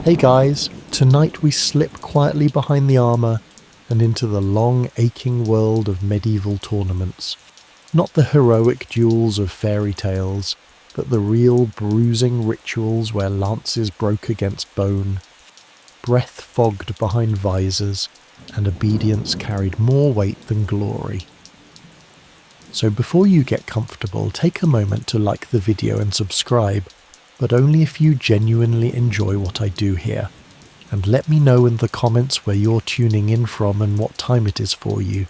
Hey guys, tonight we slip quietly behind the armour and into the long aching world of medieval tournaments. Not the heroic duels of fairy tales, but the real bruising rituals where lances broke against bone, breath fogged behind visors, and obedience carried more weight than glory. So before you get comfortable, take a moment to like the video and subscribe, but only if you genuinely enjoy what I do here. And let me know in the comments where you're tuning in from and what time it is for you.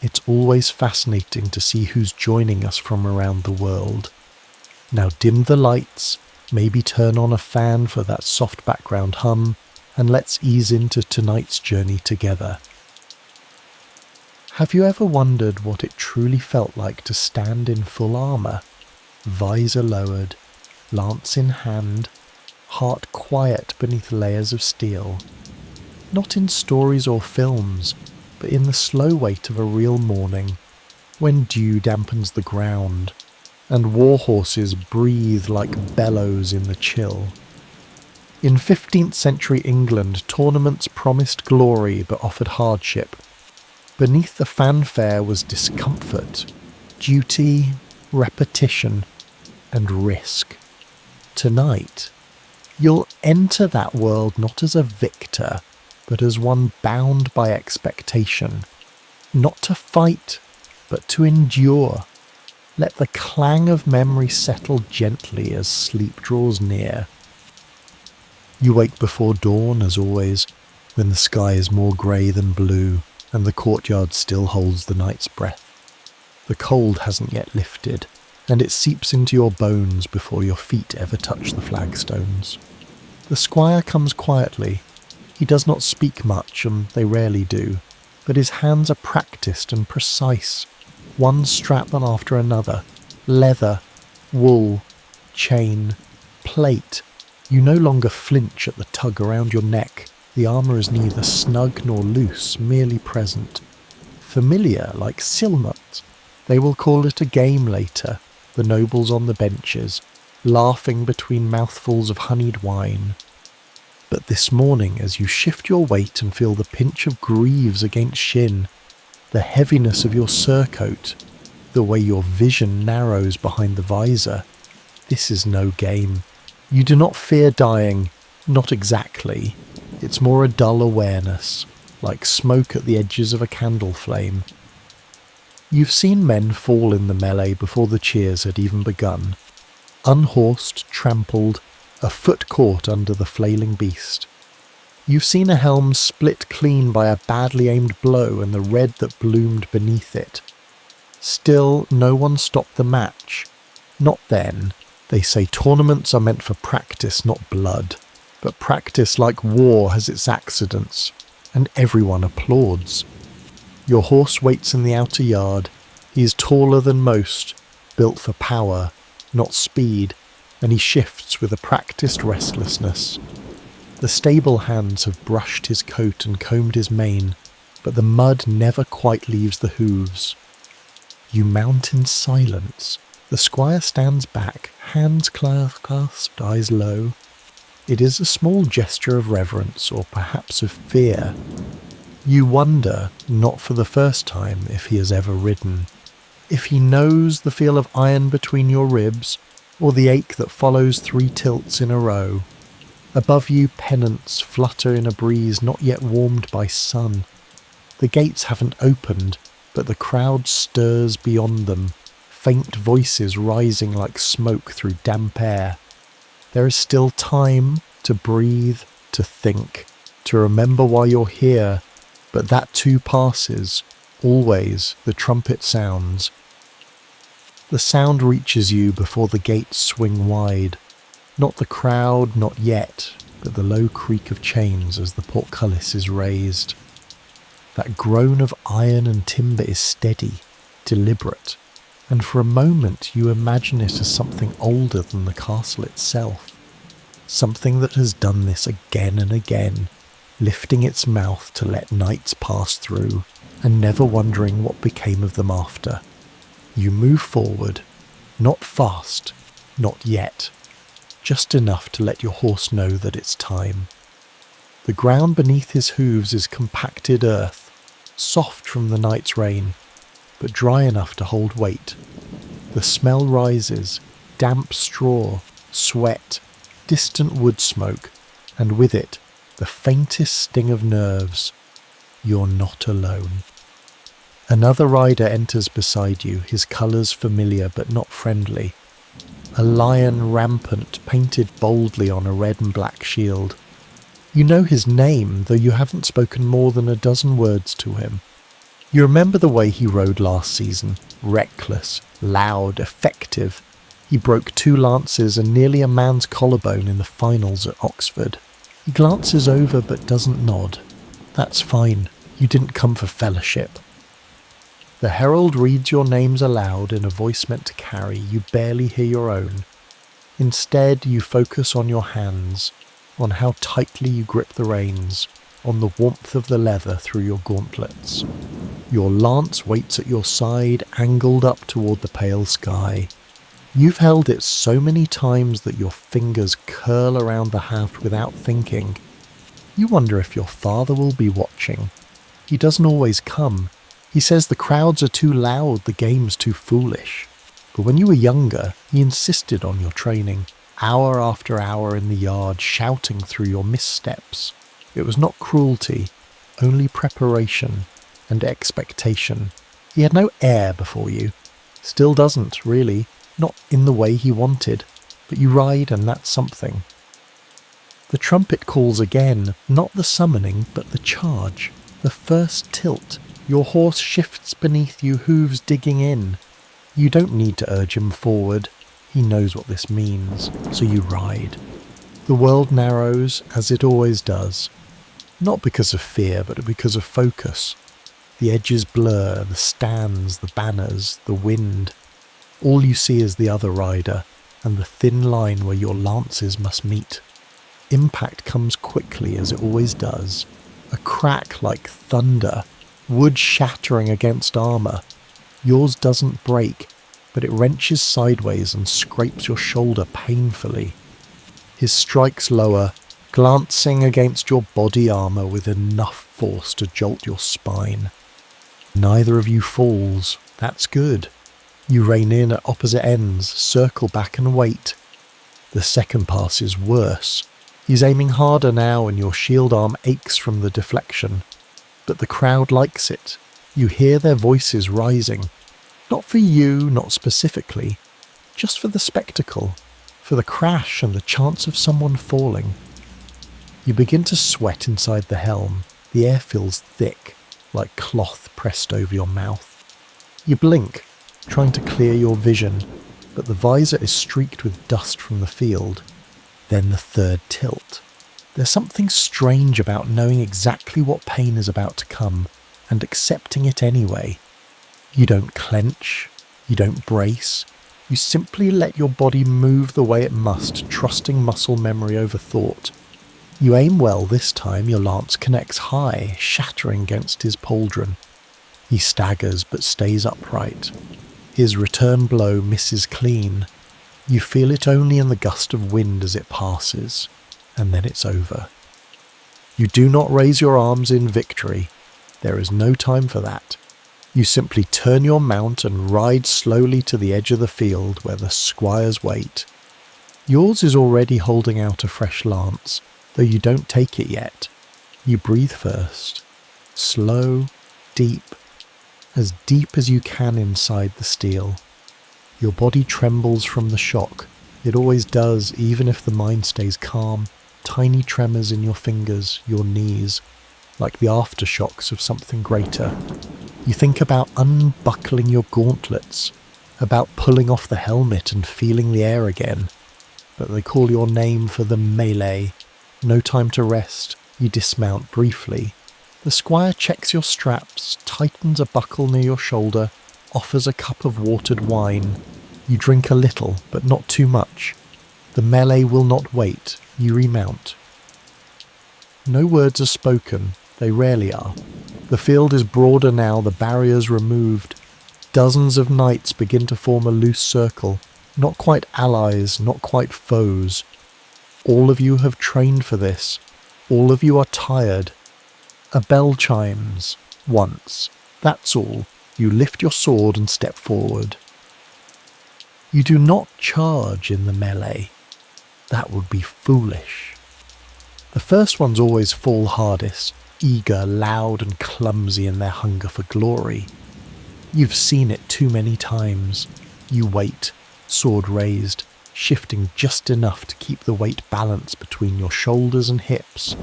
It's always fascinating to see who's joining us from around the world. Now dim the lights, maybe turn on a fan for that soft background hum, and let's ease into tonight's journey together. Have you ever wondered what it truly felt like to stand in full armour? Visor lowered, lance in hand, heart quiet beneath layers of steel. Not in stories or films, but in the slow weight of a real morning, when dew dampens the ground, and war horses breathe like bellows in the chill. In 15th century England, tournaments promised glory but offered hardship. Beneath the fanfare was discomfort, duty, repetition, and risk. Tonight, you'll enter that world not as a victor, but as one bound by expectation. Not to fight, but to endure. Let the clang of memory settle gently as sleep draws near. You wake before dawn, as always, when the sky is more grey than blue, and the courtyard still holds the night's breath. The cold hasn't yet lifted, and it seeps into your bones before your feet ever touch the flagstones. The squire comes quietly. He does not speak much, and they rarely do, but his hands are practised and precise, one strap after another, leather, wool, chain, plate. You no longer flinch at the tug around your neck. The armour is neither snug nor loose, merely present. Familiar, like Silmut. They will call it a game later, the nobles on the benches, laughing between mouthfuls of honeyed wine. But this morning, as you shift your weight and feel the pinch of greaves against shin, the heaviness of your surcoat, the way your vision narrows behind the visor, this is no game. You do not fear dying, not exactly. It's more a dull awareness, like smoke at the edges of a candle flame. You've seen men fall in the melee before the cheers had even begun. Unhorsed, trampled, a foot caught under the flailing beast. You've seen a helm split clean by a badly aimed blow and the red that bloomed beneath it. Still, no one stopped the match. Not then. They say tournaments are meant for practice, not blood. But practice, like war, has its accidents, and everyone applauds. Your horse waits in the outer yard. He is taller than most, built for power, not speed, and he shifts with a practised restlessness. The stable hands have brushed his coat and combed his mane, but the mud never quite leaves the hooves. You mount in silence. The squire stands back, hands clasped, eyes low. It is a small gesture of reverence, or perhaps of fear. You wonder, not for the first time, if he has ever ridden. If he knows the feel of iron between your ribs, or the ache that follows 3 tilts in a row. Above you, pennants flutter in a breeze not yet warmed by sun. The gates haven't opened, but the crowd stirs beyond them, faint voices rising like smoke through damp air. There is still time to breathe, to think, to remember why you're here, but that too passes. Always the trumpet sounds. The sound reaches you before the gates swing wide. Not the crowd, not yet, but the low creak of chains as the portcullis is raised. That groan of iron and timber is steady, deliberate, and for a moment you imagine it as something older than the castle itself. Something that has done this again and again, lifting its mouth to let knights pass through, and never wondering what became of them after. You move forward, not fast, not yet. just enough to let your horse know that it's time. The ground beneath his hooves is compacted earth, soft from the night's rain, but dry enough to hold weight. The smell rises, damp straw, sweat, distant wood smoke, and with it, the faintest sting of nerves. You're not alone. Another rider enters beside you, his colours familiar but not friendly. A lion rampant painted boldly on a red and black shield. You know his name, though you haven't spoken more than a dozen words to him. You remember the way he rode last season, reckless, loud, effective. He broke 2 lances and nearly a man's collarbone in the finals at Oxford. He glances over but doesn't nod. That's fine, you didn't come for fellowship. The herald reads your names aloud in a voice meant to carry, you barely hear your own. Instead, you focus on your hands, on how tightly you grip the reins, on the warmth of the leather through your gauntlets. Your lance waits at your side, angled up toward the pale sky. You've held it so many times that your fingers curl around the haft without thinking. You wonder if your father will be watching. He doesn't always come. He says the crowds are too loud, the game's too foolish. But when you were younger, he insisted on your training, hour after hour in the yard, shouting through your missteps. It was not cruelty, only preparation and expectation. He had no air before you. Still doesn't, really. Not in the way he wanted. But you ride and that's something. The trumpet calls again, not the summoning, but the charge. The first tilt. Your horse shifts beneath you, hooves digging in. You don't need to urge him forward. He knows what this means, so you ride. The world narrows, as it always does. Not because of fear, but because of focus. The edges blur, the stands, the banners, the wind. All you see is the other rider, and the thin line where your lances must meet. Impact comes quickly, as it always does. A crack like thunder, wood shattering against armour. Yours doesn't break, but it wrenches sideways and scrapes your shoulder painfully. His strikes lower, glancing against your body armour with enough force to jolt your spine. Neither of you falls. That's good. You rein in at opposite ends, circle back and wait. The second pass is worse. He's aiming harder now and your shield arm aches from the deflection. But the crowd likes it. You hear their voices rising. Not for you, not specifically. Just for the spectacle. For the crash and the chance of someone falling. You begin to sweat inside the helm. The air feels thick, like cloth pressed over your mouth. You blink, trying to clear your vision, but the visor is streaked with dust from the field. Then the third tilt. There's something strange about knowing exactly what pain is about to come, and accepting it anyway. You don't clench, you don't brace, you simply let your body move the way it must, trusting muscle memory over thought. You aim well this time, your lance connects high, shattering against his pauldron. He staggers but stays upright. His return blow misses clean. You feel it only in the gust of wind as it passes, and then it's over. You do not raise your arms in victory. There is no time for that. You simply turn your mount and ride slowly to the edge of the field where the squires wait. Yours is already holding out a fresh lance, though you don't take it yet. You breathe first. Slow, deep as you can inside the steel. Your body trembles from the shock. It always does, even if the mind stays calm. Tiny tremors in your fingers, your knees, like the aftershocks of something greater. You think about unbuckling your gauntlets, about pulling off the helmet and feeling the air again. But they call your name for the melee. No time to rest. You dismount briefly. The squire checks your straps, tightens a buckle near your shoulder, offers a cup of watered wine. You drink a little, but not too much. The melee will not wait. You remount. No words are spoken. They rarely are. The field is broader now, the barriers removed. Dozens of knights begin to form a loose circle. Not quite allies, not quite foes. All of you have trained for this. All of you are tired. A bell chimes. Once. That's all. You lift your sword and step forward. You do not charge in the melee. That would be foolish. The first ones always fall hardest, eager, loud and clumsy in their hunger for glory. You've seen it too many times. You wait, sword raised, shifting just enough to keep the weight balanced between your shoulders and hips.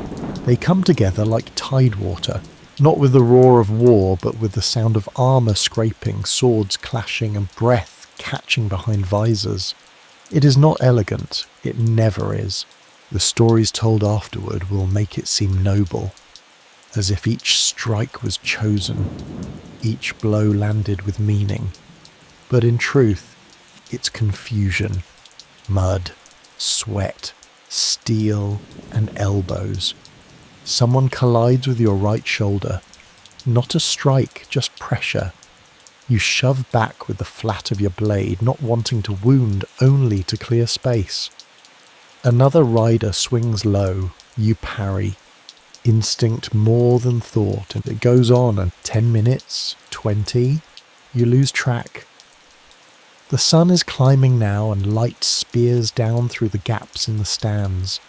They come together like tide water, not with the roar of war, but with the sound of armour scraping, swords clashing and breath catching behind visors. It is not elegant, it never is. The stories told afterward will make it seem noble, as if each strike was chosen, each blow landed with meaning. But in truth, it's confusion, mud, sweat, steel and elbows. Someone collides with your right shoulder. Not a strike, just pressure. You shove back with the flat of your blade, not wanting to wound, only to clear space. Another rider swings low, you parry. Instinct more than thought, and it goes on, and 10 minutes, 20, you lose track. The sun is climbing now, and light spears down through the gaps in the stands.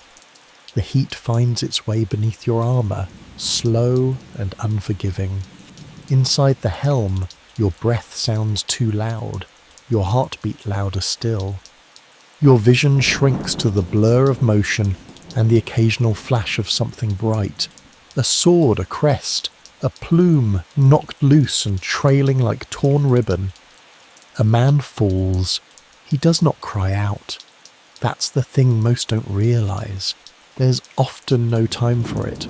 The heat finds its way beneath your armour, slow and unforgiving. Inside the helm, your breath sounds too loud, your heartbeat louder still. Your vision shrinks to the blur of motion and the occasional flash of something bright. A sword, a crest, a plume knocked loose and trailing like torn ribbon. A man falls. He does not cry out. That's the thing most don't realise. There's often no time for it.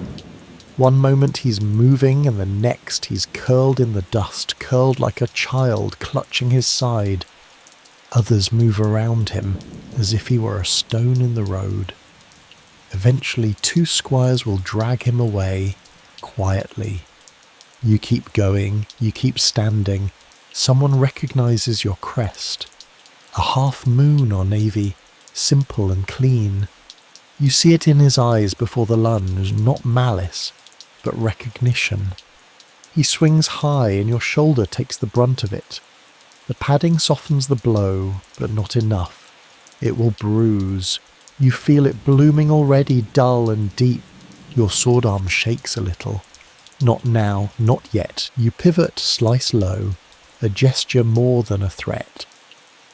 One moment he's moving and the next he's curled in the dust, curled like a child clutching his side. Others move around him as if he were a stone in the road. Eventually 2 squires will drag him away, quietly. You keep going, you keep standing. Someone recognises your crest. A half moon or navy, simple and clean. You see it in his eyes before the lunge, not malice, but recognition. He swings high and your shoulder takes the brunt of it. The padding softens the blow, but not enough. It will bruise. You feel it blooming already, dull and deep. Your sword arm shakes a little. Not now, not yet. You pivot, slice low. A gesture more than a threat.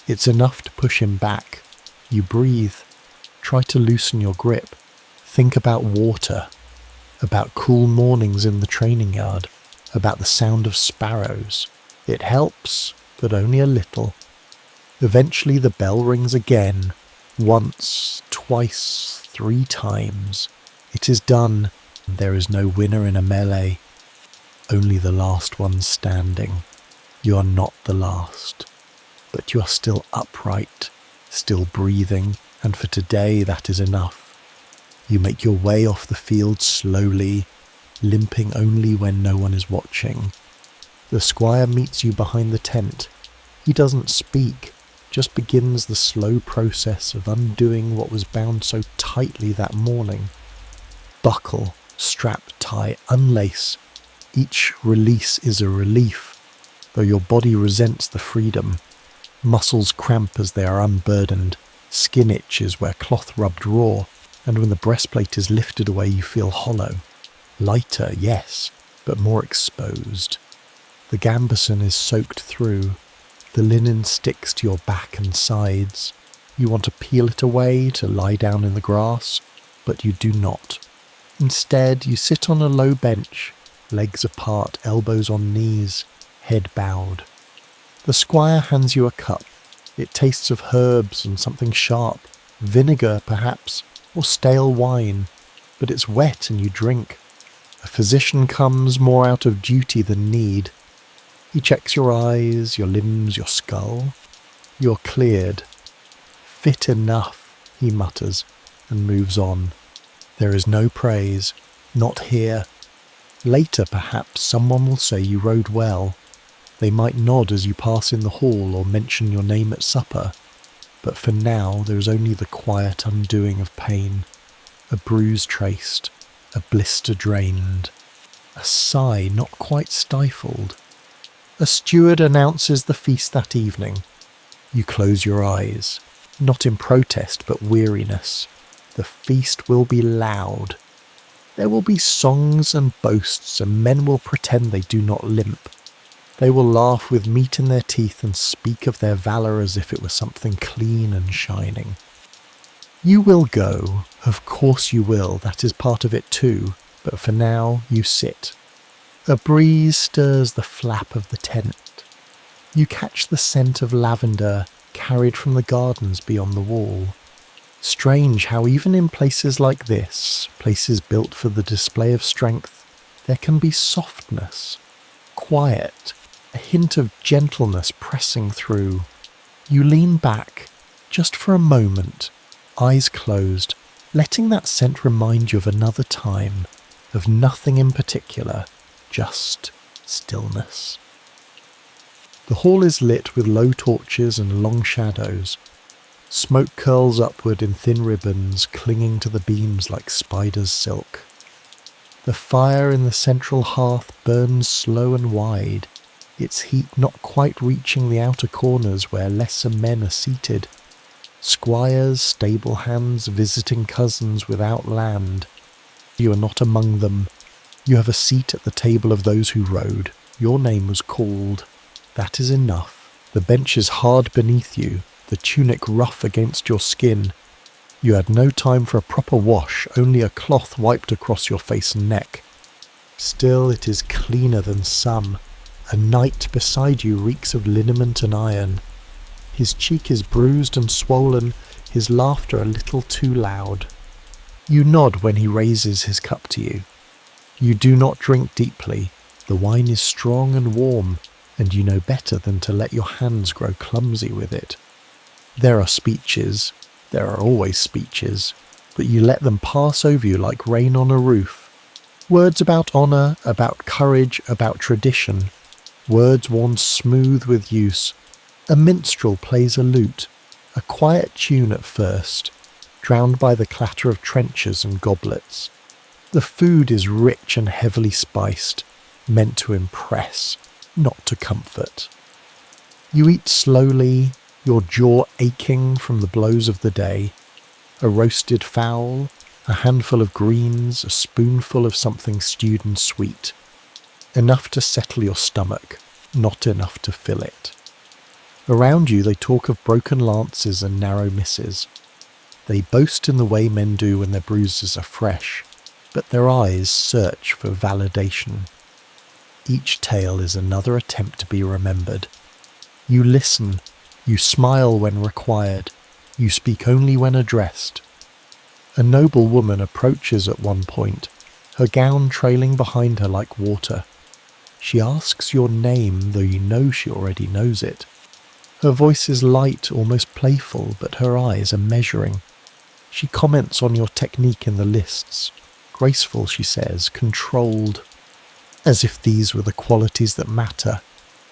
It's enough to push him back. You breathe. Try to loosen your grip. Think about water. About cool mornings in the training yard. About the sound of sparrows. It helps, but only a little. Eventually the bell rings again. Once, twice, 3 times. It is done. There is no winner in a melee. Only the last one standing. You are not the last. But you are still upright, still breathing, and for today that is enough. You make your way off the field slowly, limping only when no one is watching. The squire meets you behind the tent. He doesn't speak, just begins the slow process of undoing what was bound so tightly that morning. Buckle, strap, tie, unlace. Each release is a relief, though your body resents the freedom. Muscles cramp as they are unburdened. Skin itches where cloth rubbed raw, and when the breastplate is lifted away you feel hollow. Lighter, yes, but more exposed. The gambeson is soaked through. The linen sticks to your back and sides. You want to peel it away, to lie down in the grass, but you do not. Instead, you sit on a low bench, legs apart, elbows on knees, head bowed. The squire hands you a cup. It tastes of herbs and something sharp, vinegar perhaps, or stale wine, but it's wet and you drink. A physician comes more out of duty than need. He checks your eyes, your limbs, your skull. You're cleared. Fit enough, he mutters, and moves on. There is no praise, not here. Later, perhaps, someone will say you rode well. They might nod as you pass in the hall or mention your name at supper. but for now there is only the quiet undoing of pain, a bruise traced, a blister drained, a sigh not quite stifled. A steward announces the feast that evening. You close your eyes, not in protest but weariness. The feast will be loud. There will be songs and boasts, and men will pretend they do not limp. They will laugh with meat in their teeth and speak of their valour as if it were something clean and shining. You will go, of course you will, that is part of it too, but for now you sit. A breeze stirs the flap of the tent. You catch the scent of lavender carried from the gardens beyond the wall. Strange how even in places like this, places built for the display of strength, there can be softness, quiet, a hint of gentleness pressing through. You lean back, just for a moment, eyes closed, letting that scent remind you of another time, of nothing in particular, just stillness. The hall is lit with low torches and long shadows. Smoke curls upward in thin ribbons, clinging to the beams like spider's silk. The fire in the central hearth burns slow and wide, its heat not quite reaching the outer corners where lesser men are seated. Squires, stable hands, visiting cousins without land. You are not among them. You have a seat at the table of those who rode. Your name was called. That is enough. The bench is hard beneath you, the tunic rough against your skin. You had no time for a proper wash, only a cloth wiped across your face and neck. Still it is cleaner than some. A knight beside you reeks of liniment and iron. His cheek is bruised and swollen, his laughter a little too loud. You nod when he raises his cup to you. You do not drink deeply. The wine is strong and warm, and you know better than to let your hands grow clumsy with it. There are speeches, there are always speeches, but you let them pass over you like rain on a roof. Words about honour, about courage, about tradition. Words worn smooth with use. A minstrel plays a lute, a quiet tune at first, drowned by the clatter of trenchers and goblets. The food is rich and heavily spiced, meant to impress, not to comfort. You eat slowly, your jaw aching from the blows of the day. A roasted fowl, a handful of greens, a spoonful of something stewed and sweet. Enough to settle your stomach, not enough to fill it. Around you they talk of broken lances and narrow misses. They boast in the way men do when their bruises are fresh, but their eyes search for validation. Each tale is another attempt to be remembered. You listen, you smile when required, you speak only when addressed. A noble woman approaches at one point, her gown trailing behind her like water. She asks your name, though you know she already knows it. Her voice is light, almost playful, but her eyes are measuring. She comments on your technique in the lists. Graceful, she says, controlled. As if these were the qualities that matter.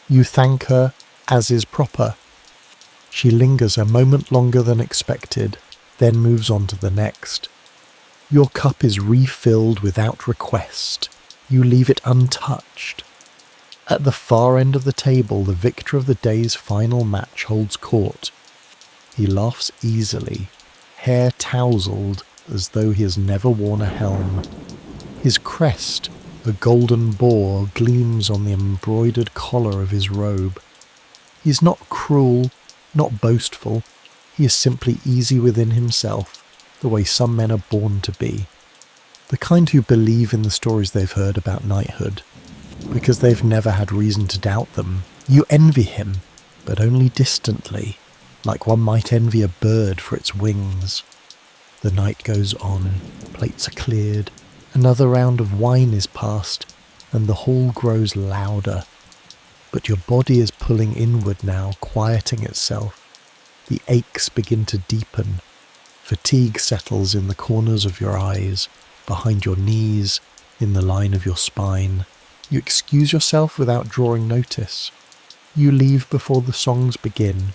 You thank her, as is proper. She lingers a moment longer than expected, then moves on to the next. Your cup is refilled without request. You leave it untouched. At the far end of the table, the victor of the day's final match holds court. He laughs easily, hair tousled as though he has never worn a helm. His crest, a golden boar, gleams on the embroidered collar of his robe. He is not cruel, not boastful. He is simply easy within himself, the way some men are born to be. The kind who believe in the stories they've heard about knighthood, because they've never had reason to doubt them. You envy him, but only distantly, like one might envy a bird for its wings. The night goes on, plates are cleared, another round of wine is passed, and the hall grows louder. But your body is pulling inward now, quieting itself. The aches begin to deepen. Fatigue settles in the corners of your eyes, behind your knees, in the line of your spine. You excuse yourself without drawing notice. You leave before the songs begin.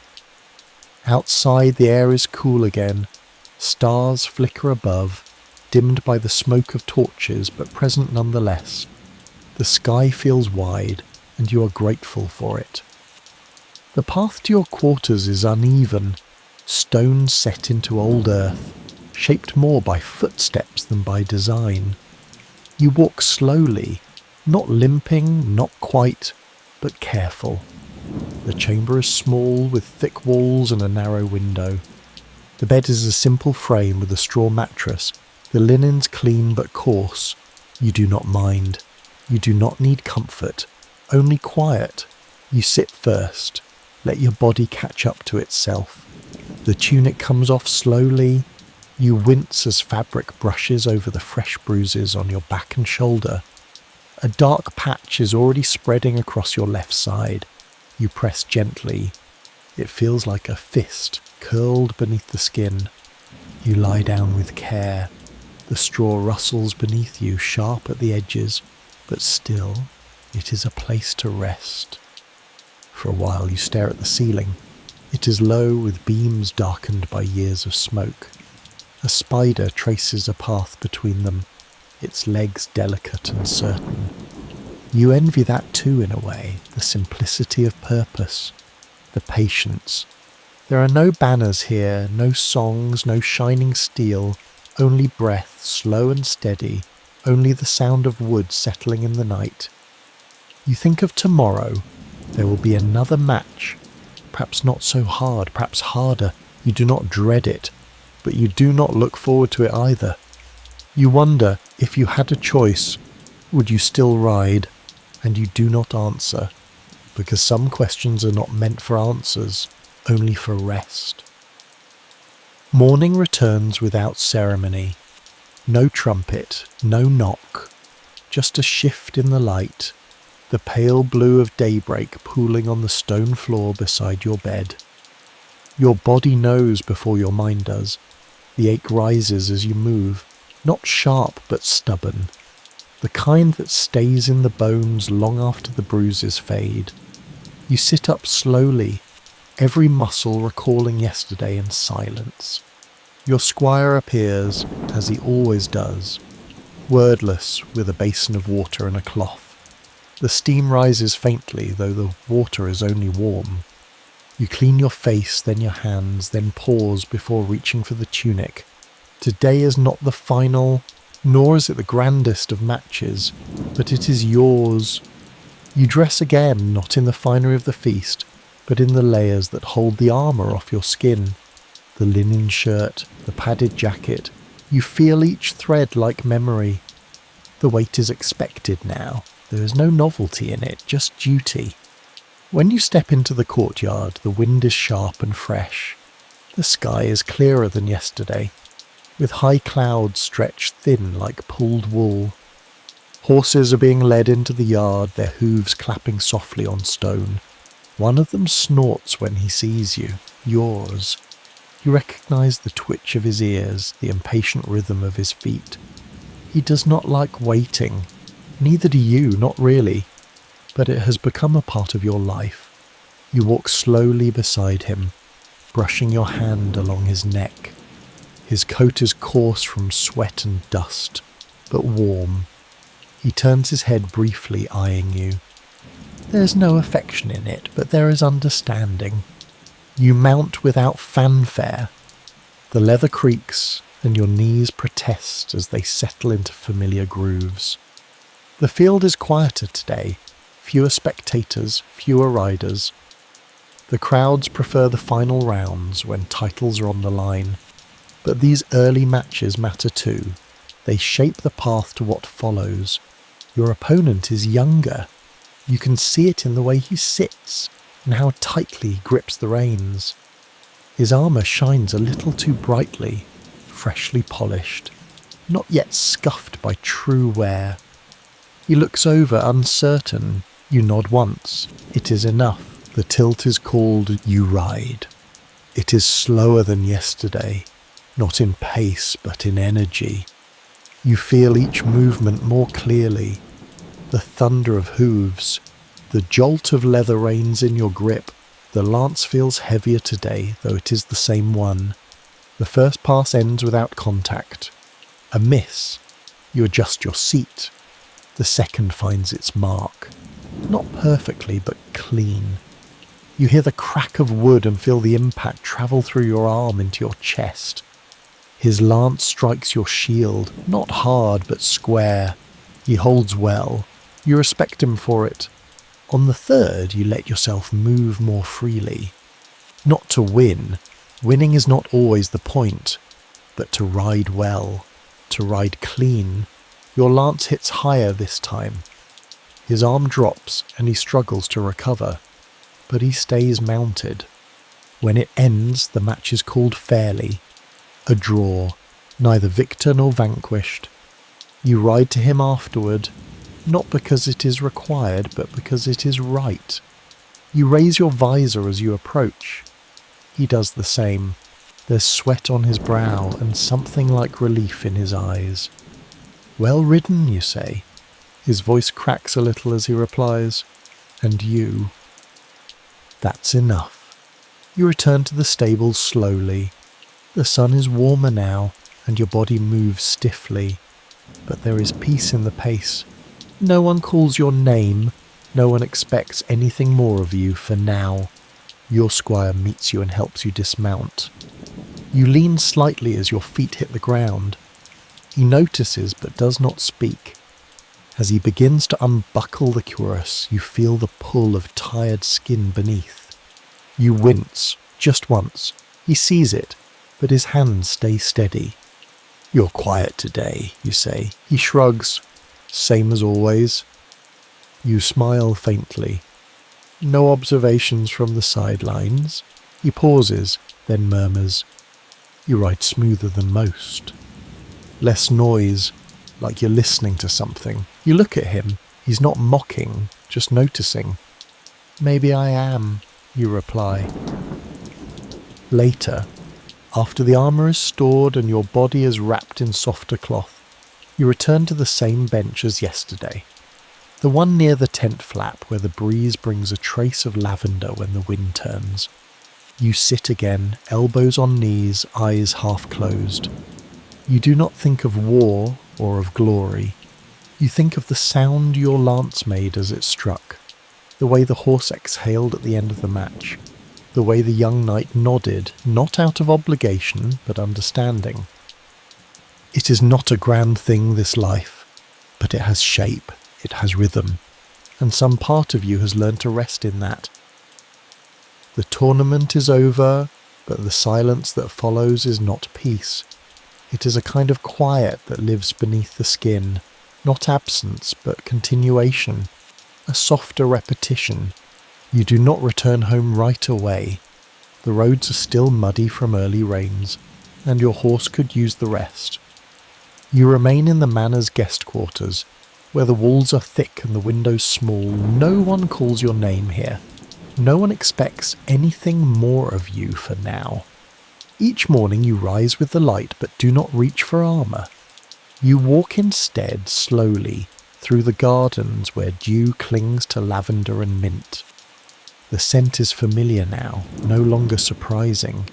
Outside the air is cool again. Stars flicker above, dimmed by the smoke of torches but present nonetheless. The sky feels wide and you are grateful for it. The path to your quarters is uneven, stones set into old earth, shaped more by footsteps than by design. You walk slowly, not limping, not quite, but careful. The chamber is small, with thick walls and a narrow window. The bed is a simple frame with a straw mattress. The linen's clean but coarse. You do not mind. You do not need comfort, only quiet. You sit first. Let your body catch up to itself. The tunic comes off slowly. You wince as fabric brushes over the fresh bruises on your back and shoulder. A dark patch is already spreading across your left side. You press gently. It feels like a fist curled beneath the skin. You lie down with care. The straw rustles beneath you, sharp at the edges, but still it is a place to rest. For a while you stare at the ceiling. It is low, with beams darkened by years of smoke. A spider traces a path between them, its legs delicate and certain. You envy that too in a way, the simplicity of purpose, the patience. There are no banners here, no songs, no shining steel, only breath, slow and steady, only the sound of wood settling in the night. You think of tomorrow. There will be another match, perhaps not so hard, perhaps harder. You do not dread it, but you do not look forward to it either. You wonder, if you had a choice, would you still ride? And you do not answer, because some questions are not meant for answers, only for rest. Morning returns without ceremony. No trumpet, no knock, just a shift in the light, the pale blue of daybreak pooling on the stone floor beside your bed. Your body knows before your mind does. The ache rises as you move, not sharp but stubborn, the kind that stays in the bones long after the bruises fade. You sit up slowly, every muscle recalling yesterday in silence. Your squire appears, as he always does, wordless, with a basin of water and a cloth. The steam rises faintly, though the water is only warm. You clean your face, then your hands, then pause before reaching for the tunic. Today is not the final, nor is it the grandest of matches, but it is yours. You dress again, not in the finery of the feast, but in the layers that hold the armour off your skin. The linen shirt, the padded jacket, you feel each thread like memory. The weight is expected now. There is no novelty in it, just duty. When you step into the courtyard, the wind is sharp and fresh. The sky is clearer than yesterday, with high clouds stretched thin like pulled wool. Horses are being led into the yard, their hooves clapping softly on stone. One of them snorts when he sees you, yours. You recognise the twitch of his ears, the impatient rhythm of his feet. He does not like waiting. Neither do you, not really, but it has become a part of your life. You walk slowly beside him, brushing your hand along his neck. His coat is coarse from sweat and dust, but warm. He turns his head briefly, eyeing you. There is no affection in it, but there is understanding. You mount without fanfare. The leather creaks, and your knees protest as they settle into familiar grooves. The field is quieter today, fewer spectators, fewer riders. The crowds prefer the final rounds when titles are on the line, but these early matches matter too. They shape the path to what follows. Your opponent is younger. You can see it in the way he sits and how tightly he grips the reins. His armour shines a little too brightly, freshly polished, not yet scuffed by true wear. He looks over, uncertain. You nod once. It is enough. The tilt is called you ride. It is slower than yesterday, not in pace but in energy. You feel each movement more clearly. The thunder of hooves, the jolt of leather reins in your grip, The lance feels heavier today, though it is the same one. The first pass ends without contact. A miss. You adjust your seat. The second finds its mark. Not perfectly, but clean. You hear the crack of wood and feel the impact travel through your arm into your chest. His lance strikes your shield, not hard, but square. He holds well. You respect him for it. On the third, you let yourself move more freely. Not to win. Winning is not always the point, but to ride well, to ride clean. Your lance hits higher this time. His arm drops and he struggles to recover, but he stays mounted. When it ends, the match is called fairly. A draw, neither victor nor vanquished. You ride to him afterward, not because it is required, but because it is right. You raise your visor as you approach. He does the same. There's sweat on his brow and something like relief in his eyes. Well ridden, you say. His voice cracks a little as he replies, and you. That's enough. You return to the stables slowly. The sun is warmer now, and your body moves stiffly, but there is peace in the pace. No one calls your name, no one expects anything more of you for now. Your squire meets you and helps you dismount. You lean slightly as your feet hit the ground. He notices but does not speak. As he begins to unbuckle the cuirass, you feel the pull of tired skin beneath. You wince, just once. He sees it, but his hands stay steady. You're quiet today, you say. He shrugs. Same as always. You smile faintly. No observations from the sidelines. He pauses, then murmurs, You ride smoother than most. Less noise, like you're listening to something. You look at him. He's not mocking, just noticing. Maybe I am, you reply. Later, after the armour is stored and your body is wrapped in softer cloth, you return to the same bench as yesterday. The one near the tent flap where the breeze brings a trace of lavender when the wind turns. You sit again, elbows on knees, eyes half closed. You do not think of war or of glory. You think of the sound your lance made as it struck, the way the horse exhaled at the end of the match, the way the young knight nodded, not out of obligation, but understanding. It is not a grand thing, this life, but it has shape, it has rhythm, and some part of you has learned to rest in that. The tournament is over, but the silence that follows is not peace. It is a kind of quiet that lives beneath the skin, not absence, but continuation, a softer repetition. You do not return home right away. The roads are still muddy from early rains, and your horse could use the rest. You remain in the manor's guest quarters, where the walls are thick and the windows small. No one calls your name here. No one expects anything more of you for now. Each morning you rise with the light, but do not reach for armour. You walk instead slowly through the gardens where dew clings to lavender and mint. The scent is familiar now, no longer surprising.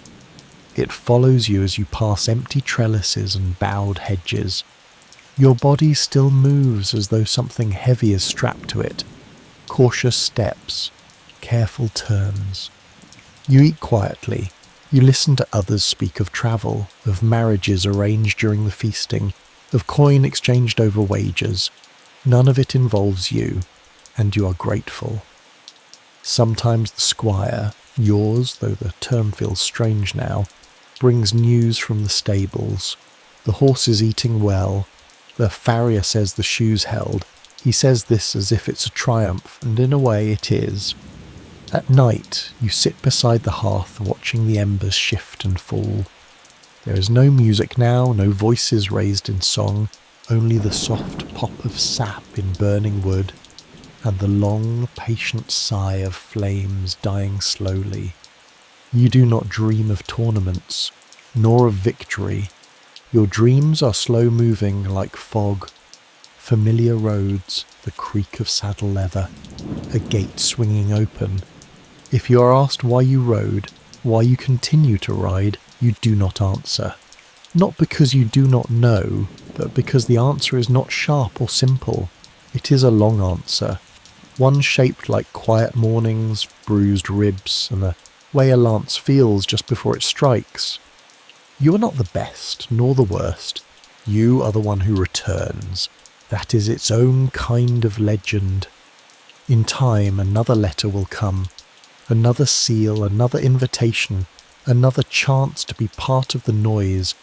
It follows you as you pass empty trellises and bowed hedges. Your body still moves as though something heavy is strapped to it. Cautious steps, careful turns. You eat quietly. You listen to others speak of travel, of marriages arranged during the feasting, of coin exchanged over wagers. None of it involves you, and you are grateful. Sometimes the squire, yours, though the term feels strange now, brings news from the stables. The horse is eating well. The farrier says the shoe's held. He says this as if it's a triumph, and in a way it is. At night, you sit beside the hearth watching the embers shift and fall. There is no music now, no voices raised in song, only the soft pop of sap in burning wood, and the long, patient sigh of flames dying slowly. You do not dream of tournaments, nor of victory. Your dreams are slow-moving like fog. Familiar roads, the creak of saddle leather, a gate swinging open. If you are asked why you rode, why you continue to ride, you do not answer. Not because you do not know, but because the answer is not sharp or simple. It is a long answer, one shaped like quiet mornings, bruised ribs, and the way a lance feels just before it strikes. You are not the best, nor the worst. You are the one who returns. That is its own kind of legend. In time, another letter will come, another seal, another invitation, another chance to be part of the noise,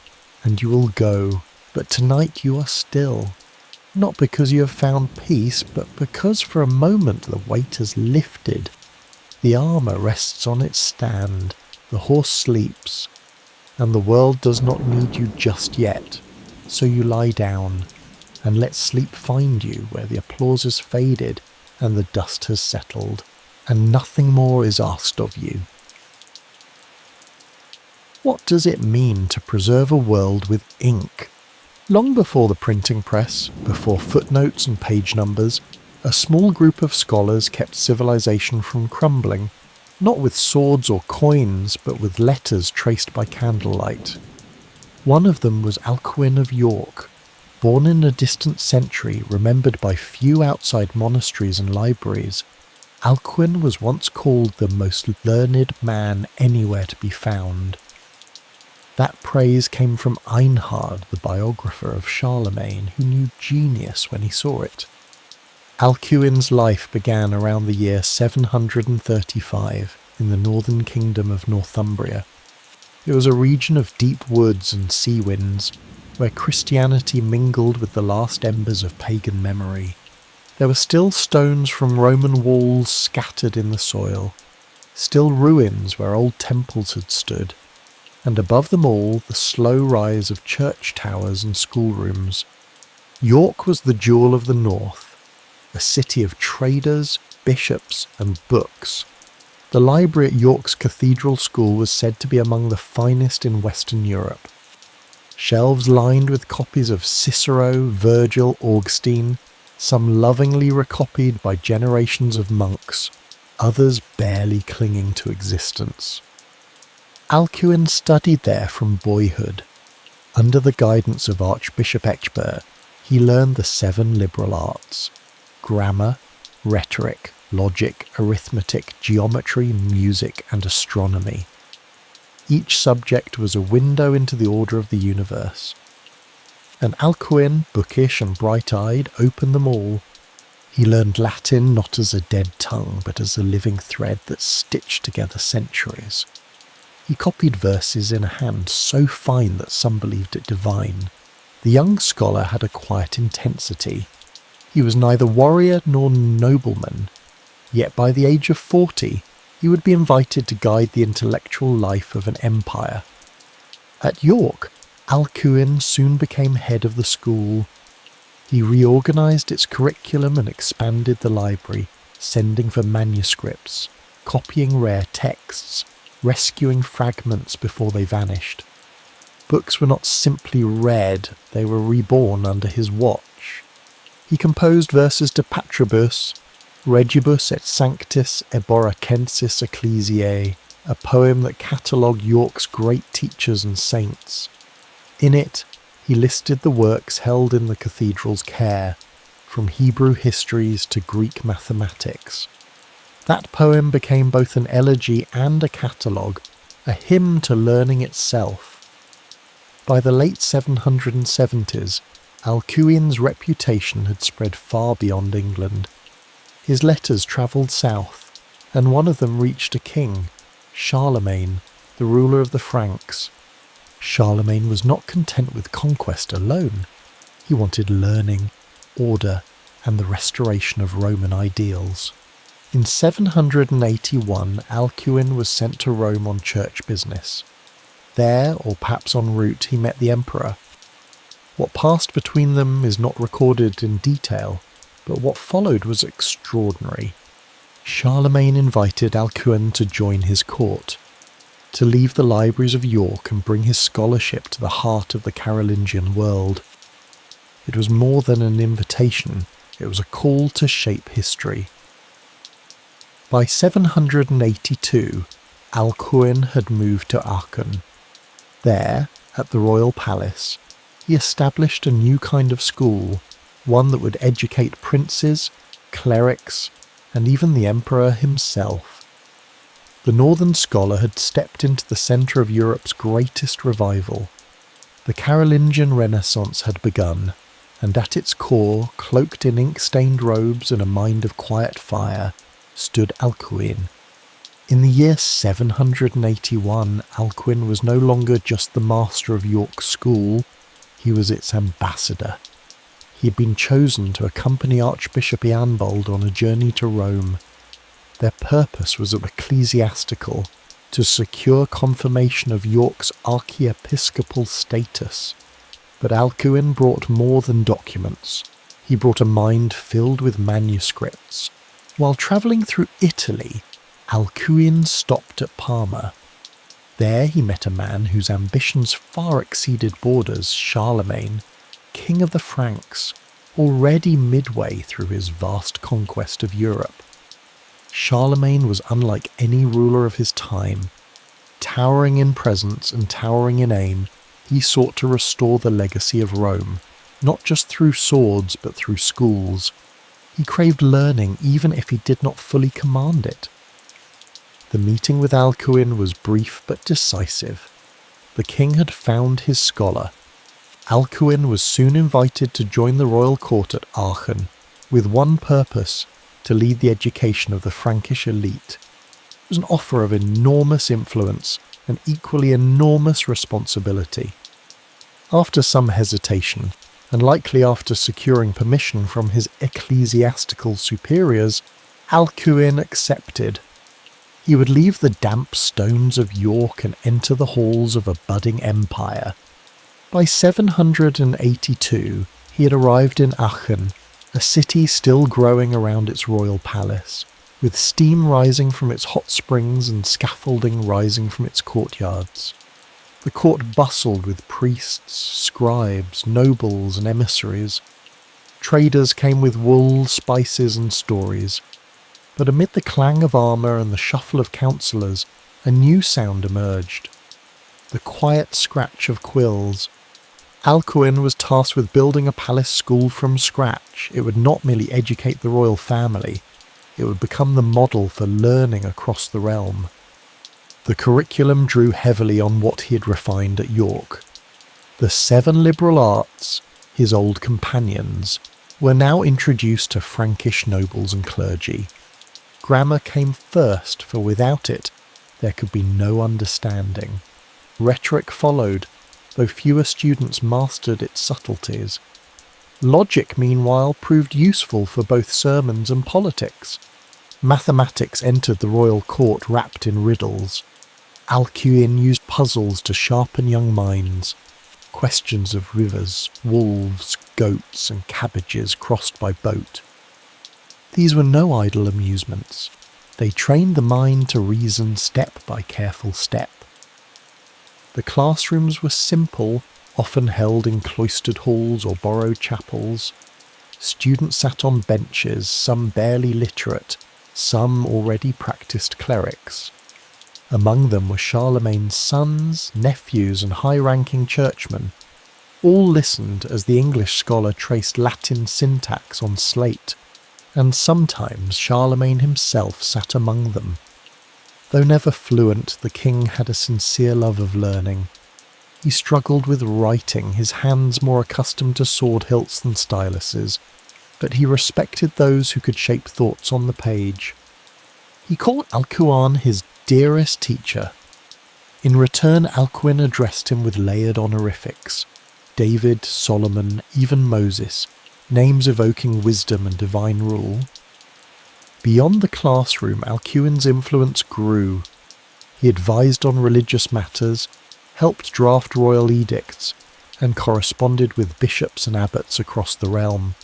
and you will go. But tonight you are still. Not because you have found peace, but because for a moment the weight has lifted. The armour rests on its stand, the horse sleeps, and the world does not need you just yet. So you lie down, and let sleep find you where the applause has faded and the dust has settled, and nothing more is asked of you. What does it mean to preserve a world with ink? Long before the printing press, before footnotes and page numbers, a small group of scholars kept civilization from crumbling, not with swords or coins, but with letters traced by candlelight. One of them was Alcuin of York, born in a distant century, remembered by few outside monasteries and libraries. Alcuin was once called the most learned man anywhere to be found. That praise came from Einhard, the biographer of Charlemagne, who knew genius when he saw it. Alcuin's life began around the year 735 in the northern kingdom of Northumbria. It was a region of deep woods and sea winds, where Christianity mingled with the last embers of pagan memory. There were still stones from Roman walls scattered in the soil, still ruins where old temples had stood, and above them all the slow rise of church towers and schoolrooms. York was the jewel of the north, a city of traders, bishops, and books. The library at York's Cathedral School was said to be among the finest in Western Europe. Shelves lined with copies of Cicero, Virgil, Augustine, some lovingly recopied by generations of monks, others barely clinging to existence. Alcuin studied there from boyhood. Under the guidance of Archbishop Ecgbert, he learned the 7 liberal arts: grammar, rhetoric, logic, arithmetic, geometry, music, and astronomy. Each subject was a window into the order of the universe. And Alcuin, bookish and bright-eyed, opened them all. He learned Latin not as a dead tongue, but as a living thread that stitched together centuries. He copied verses in a hand so fine that some believed it divine. The young scholar had a quiet intensity. He was neither warrior nor nobleman, yet by the age of 40 he would be invited to guide the intellectual life of an empire. At York, Alcuin soon became head of the school. He reorganized its curriculum and expanded the library, sending for manuscripts, copying rare texts, rescuing fragments before they vanished. Books were not simply read, they were reborn under his watch. He composed verses to Patribus, Regibus et Sanctis Eboracensis Ecclesiae, a poem that catalogued York's great teachers and saints. In it, he listed the works held in the cathedral's care, from Hebrew histories to Greek mathematics. That poem became both an elegy and a catalogue, a hymn to learning itself. By the late 770s, Alcuin's reputation had spread far beyond England. His letters travelled south, and one of them reached a king, Charlemagne, the ruler of the Franks. Charlemagne was not content with conquest alone. He wanted learning, order, and the restoration of Roman ideals. In 781, Alcuin was sent to Rome on church business. There, or perhaps en route, he met the emperor. What passed between them is not recorded in detail, but what followed was extraordinary. Charlemagne invited Alcuin to join his court, to leave the libraries of York and bring his scholarship to the heart of the Carolingian world. It was more than an invitation, it was a call to shape history. By 782, Alcuin had moved to Aachen. There, at the royal palace, he established a new kind of school, one that would educate princes, clerics, and even the emperor himself. The northern scholar had stepped into the centre of Europe's greatest revival. The Carolingian Renaissance had begun, and at its core, cloaked in ink-stained robes and a mind of quiet fire, stood Alcuin. In the year 781, Alcuin was no longer just the master of York's school, he was its ambassador. He had been chosen to accompany Archbishop Eanbold on a journey to Rome. Their purpose was ecclesiastical, to secure confirmation of York's archiepiscopal status. But Alcuin brought more than documents. He brought a mind filled with manuscripts. While travelling through Italy, Alcuin stopped at Parma. There he met a man whose ambitions far exceeded borders, Charlemagne, king of the Franks, already midway through his vast conquest of Europe. Charlemagne was unlike any ruler of his time. Towering in presence and towering in aim, he sought to restore the legacy of Rome, not just through swords but through schools. He craved learning even if he did not fully command it. The meeting with Alcuin was brief but decisive. The king had found his scholar. Alcuin was soon invited to join the royal court at Aachen, with one purpose: to lead the education of the Frankish elite. It was an offer of enormous influence and equally enormous responsibility. After some hesitation, and likely after securing permission from his ecclesiastical superiors, Alcuin accepted. He would leave the damp stones of York and enter the halls of a budding empire. By 782, he had arrived in Aachen, a city still growing around its royal palace, with steam rising from its hot springs and scaffolding rising from its courtyards. The court bustled with priests, scribes, nobles and emissaries. Traders came with wool, spices and stories. But amid the clang of armour and the shuffle of counsellors, a new sound emerged. The quiet scratch of quills. Alcuin was tasked with building a palace school from scratch. It would not merely educate the royal family, it would become the model for learning across the realm. The curriculum drew heavily on what he had refined at York. The 7 liberal arts, his old companions, were now introduced to Frankish nobles and clergy. Grammar came first, for without it, there could be no understanding. Rhetoric followed, though fewer students mastered its subtleties. Logic, meanwhile, proved useful for both sermons and politics. Mathematics entered the royal court wrapped in riddles. Alcuin used puzzles to sharpen young minds. Questions of rivers, wolves, goats, and cabbages crossed by boat. These were no idle amusements. They trained the mind to reason step by careful step. The classrooms were simple, often held in cloistered halls or borrowed chapels. Students sat on benches, some barely literate, some already practised clerics. Among them were Charlemagne's sons, nephews and high-ranking churchmen. All listened as the English scholar traced Latin syntax on slate, and sometimes Charlemagne himself sat among them. Though never fluent, the king had a sincere love of learning. He struggled with writing, his hands more accustomed to sword hilts than styluses, but he respected those who could shape thoughts on the page. He called Alcuin his dearest teacher. In return, Alcuin addressed him with layered honorifics: David, Solomon, even Moses, names evoking wisdom and divine rule. Beyond the classroom, Alcuin's influence grew. He advised on religious matters, helped draft royal edicts, and corresponded with bishops and abbots across the realm.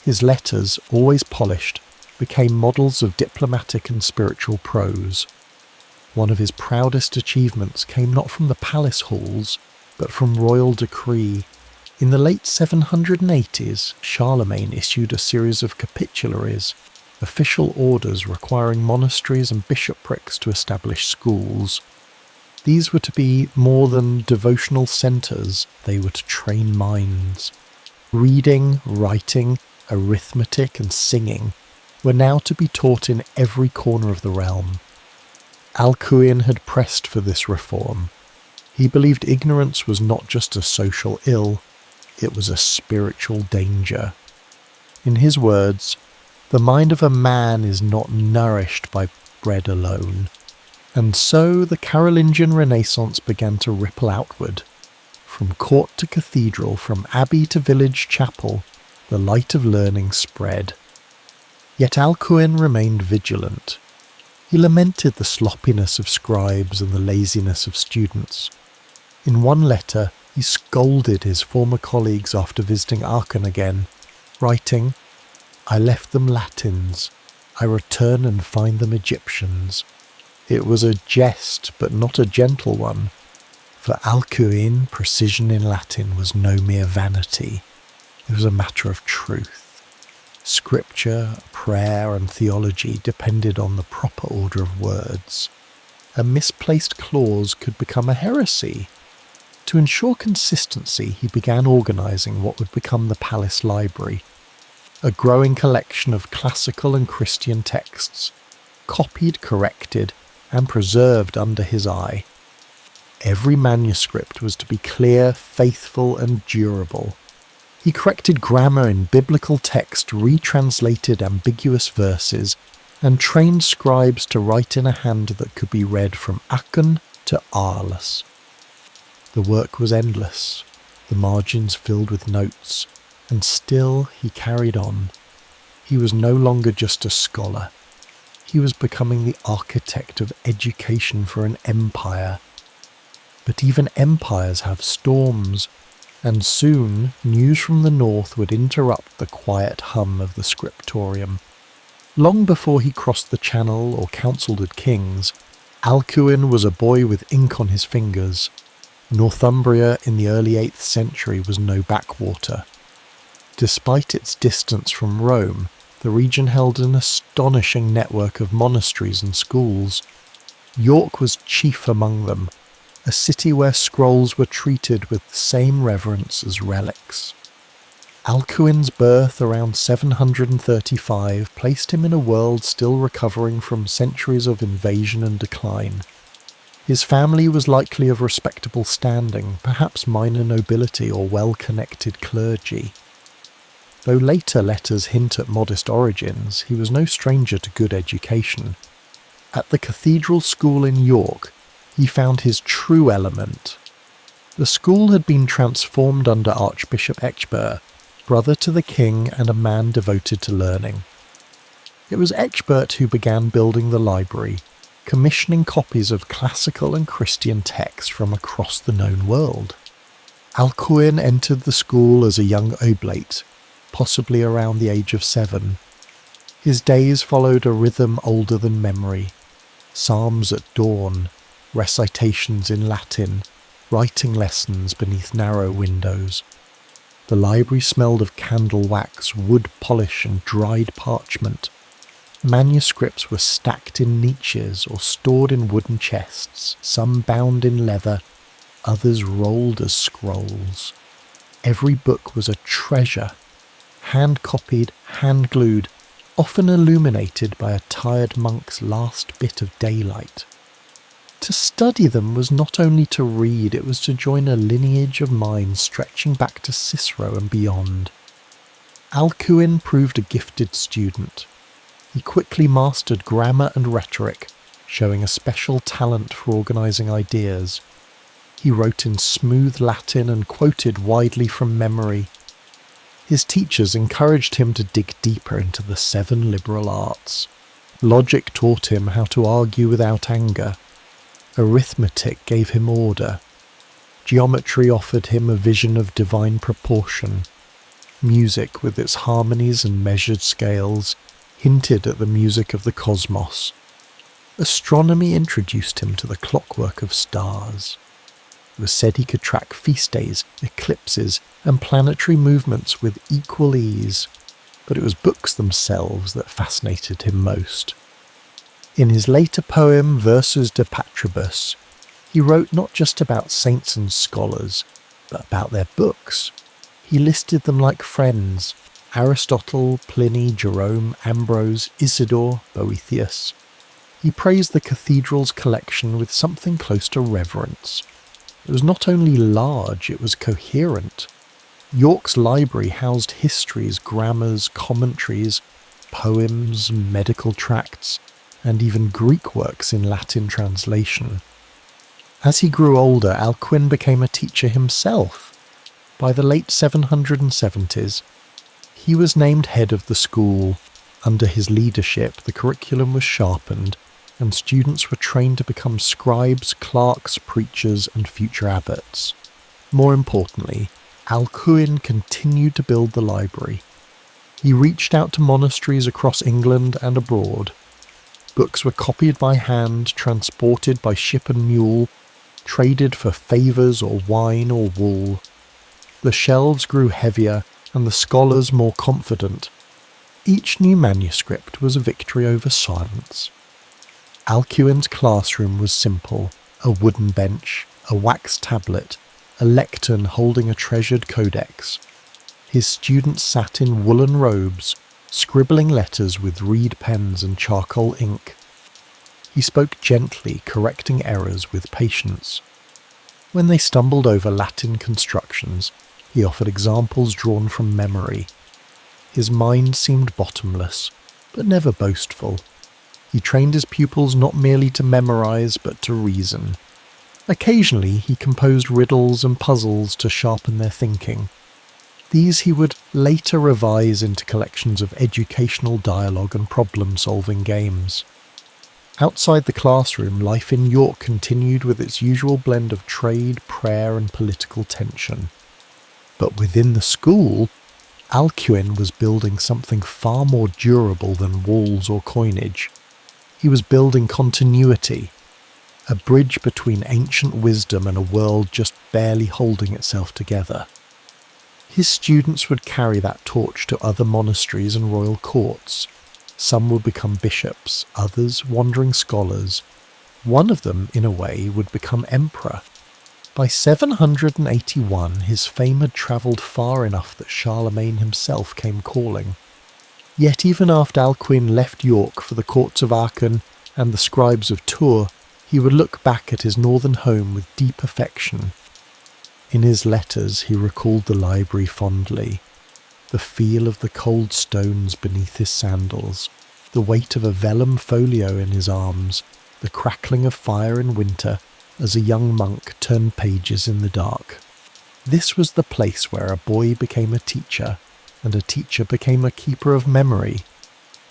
His letters, always polished, became models of diplomatic and spiritual prose. One of his proudest achievements came not from the palace halls, but from royal decree. In the late 780s, Charlemagne issued a series of capitularies, a official orders requiring monasteries and bishoprics to establish schools. These were to be more than devotional centres, they were to train minds. Reading, writing, arithmetic and singing were now to be taught in every corner of the realm. Alcuin had pressed for this reform. He believed ignorance was not just a social ill, it was a spiritual danger. In his words, "The mind of a man is not nourished by bread alone." And so the Carolingian Renaissance began to ripple outward. From court to cathedral, from abbey to village chapel, the light of learning spread. Yet Alcuin remained vigilant. He lamented the sloppiness of scribes and the laziness of students. In one letter, he scolded his former colleagues after visiting Aachen again, writing, "I left them Latins. I return and find them Egyptians." It was a jest, but not a gentle one. For Alcuin, precision in Latin was no mere vanity. It was a matter of truth. Scripture, prayer and theology depended on the proper order of words. A misplaced clause could become a heresy. To ensure consistency, he began organising what would become the Palace Library, a growing collection of classical and Christian texts, copied, corrected, and preserved under his eye. Every manuscript was to be clear, faithful, and durable. He corrected grammar in biblical text, retranslated ambiguous verses, and trained scribes to write in a hand that could be read from Aachen to Arles. The work was endless, the margins filled with notes, and still he carried on. He was no longer just a scholar. He was becoming the architect of education for an empire. But even empires have storms, and soon news from the north would interrupt the quiet hum of the scriptorium. Long before he crossed the Channel or counselled with kings, Alcuin was a boy with ink on his fingers. Northumbria in the early 8th century was no backwater. Despite its distance from Rome, the region held an astonishing network of monasteries and schools. York was chief among them, a city where scrolls were treated with the same reverence as relics. Alcuin's birth around 735 placed him in a world still recovering from centuries of invasion and decline. His family was likely of respectable standing, perhaps minor nobility or well-connected clergy. Though later letters hint at modest origins, he was no stranger to good education. At the cathedral school in York, he found his true element. The school had been transformed under Archbishop Ecgbert, brother to the king and a man devoted to learning. It was Ecgbert who began building the library, commissioning copies of classical and Christian texts from across the known world. Alcuin entered the school as a young oblate, possibly around the age of 7. His days followed a rhythm older than memory. Psalms at dawn, recitations in Latin, writing lessons beneath narrow windows. The library smelled of candle wax, wood polish and dried parchment. Manuscripts were stacked in niches or stored in wooden chests, some bound in leather, others rolled as scrolls. Every book was a treasure, hand-copied, hand-glued, often illuminated by a tired monk's last bit of daylight. To study them was not only to read, it was to join a lineage of minds stretching back to Cicero and beyond. Alcuin proved a gifted student. He quickly mastered grammar and rhetoric, showing a special talent for organising ideas. He wrote in smooth Latin and quoted widely from memory. His teachers encouraged him to dig deeper into the 7 liberal arts. Logic taught him how to argue without anger. Arithmetic gave him order. Geometry offered him a vision of divine proportion. Music, with its harmonies and measured scales, hinted at the music of the cosmos. Astronomy introduced him to the clockwork of stars. It was said he could track feast days, eclipses, and planetary movements with equal ease. but it was books themselves that fascinated him most. In his later poem Versus de Patribus, he wrote not just about saints and scholars, but about their books. He listed them like friends: Aristotle, Pliny, Jerome, Ambrose, Isidore, Boethius. He praised the cathedral's collection with something close to reverence. It was not only large, it was coherent. York's library housed histories, grammars, commentaries, poems, medical tracts, and even Greek works in Latin translation. As he grew older, Alcuin became a teacher himself. By the late 770s, he was named head of the school. Under his leadership, the curriculum was sharpened, and students were trained to become scribes, clerks, preachers, and future abbots. More importantly, Alcuin continued to build the library. He reached out to monasteries across England and abroad. Books were copied by hand, transported by ship and mule, traded for favours or wine or wool. The shelves grew heavier and the scholars more confident. Each new manuscript was a victory over silence. Alcuin's classroom was simple: a wooden bench, a wax tablet, a lectern holding a treasured codex. His students sat in woolen robes, scribbling letters with reed pens and charcoal ink. He spoke gently, correcting errors with patience. When they stumbled over Latin constructions, he offered examples drawn from memory. His mind seemed bottomless, but never boastful. He trained his pupils not merely to memorize, but to reason. Occasionally he composed riddles and puzzles to sharpen their thinking. These he would later revise into collections of educational dialogue and problem-solving games. Outside the classroom, life in York continued with its usual blend of trade, prayer, and political tension. But within the school, Alcuin was building something far more durable than walls or coinage. He was building continuity, a bridge between ancient wisdom and a world just barely holding itself together. His students would carry that torch to other monasteries and royal courts. Some would become bishops, others wandering scholars. One of them, in a way, would become emperor. By 781, his fame had travelled far enough that Charlemagne himself came calling. Yet even after Alcuin left York for the courts of Aachen and the scribes of Tours, he would look back at his northern home with deep affection. In his letters he recalled the library fondly, the feel of the cold stones beneath his sandals, the weight of a vellum folio in his arms, the crackling of fire in winter as a young monk turned pages in the dark. This was the place where a boy became a teacher, and a teacher became a keeper of memory,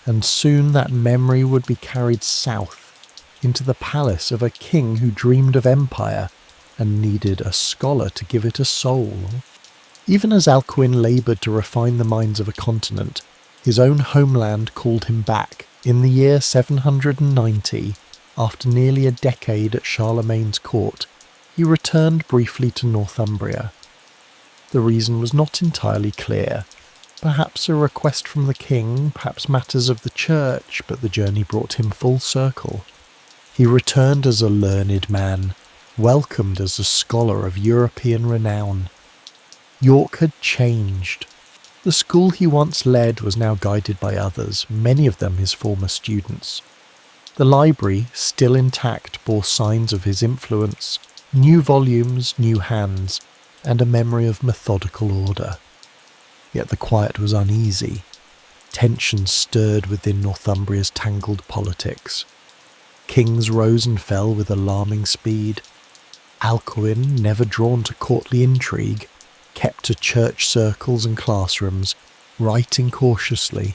and soon that memory would be carried south into the palace of a king who dreamed of empire and needed a scholar to give it a soul. Even as Alcuin laboured to refine the minds of a continent, his own homeland called him back. In the year 790, after nearly a decade at Charlemagne's court, he returned briefly to Northumbria. The reason was not entirely clear. Perhaps a request from the king, perhaps matters of the church, but the journey brought him full circle. He returned as a learned man, welcomed as a scholar of European renown. York had changed. The school he once led was now guided by others, many of them his former students. The library, still intact, bore signs of his influence: new volumes, new hands, and a memory of methodical order. Yet the quiet was uneasy. Tensions stirred within Northumbria's tangled politics. Kings rose and fell with alarming speed. Alcuin, never drawn to courtly intrigue, kept to church circles and classrooms, writing cautiously.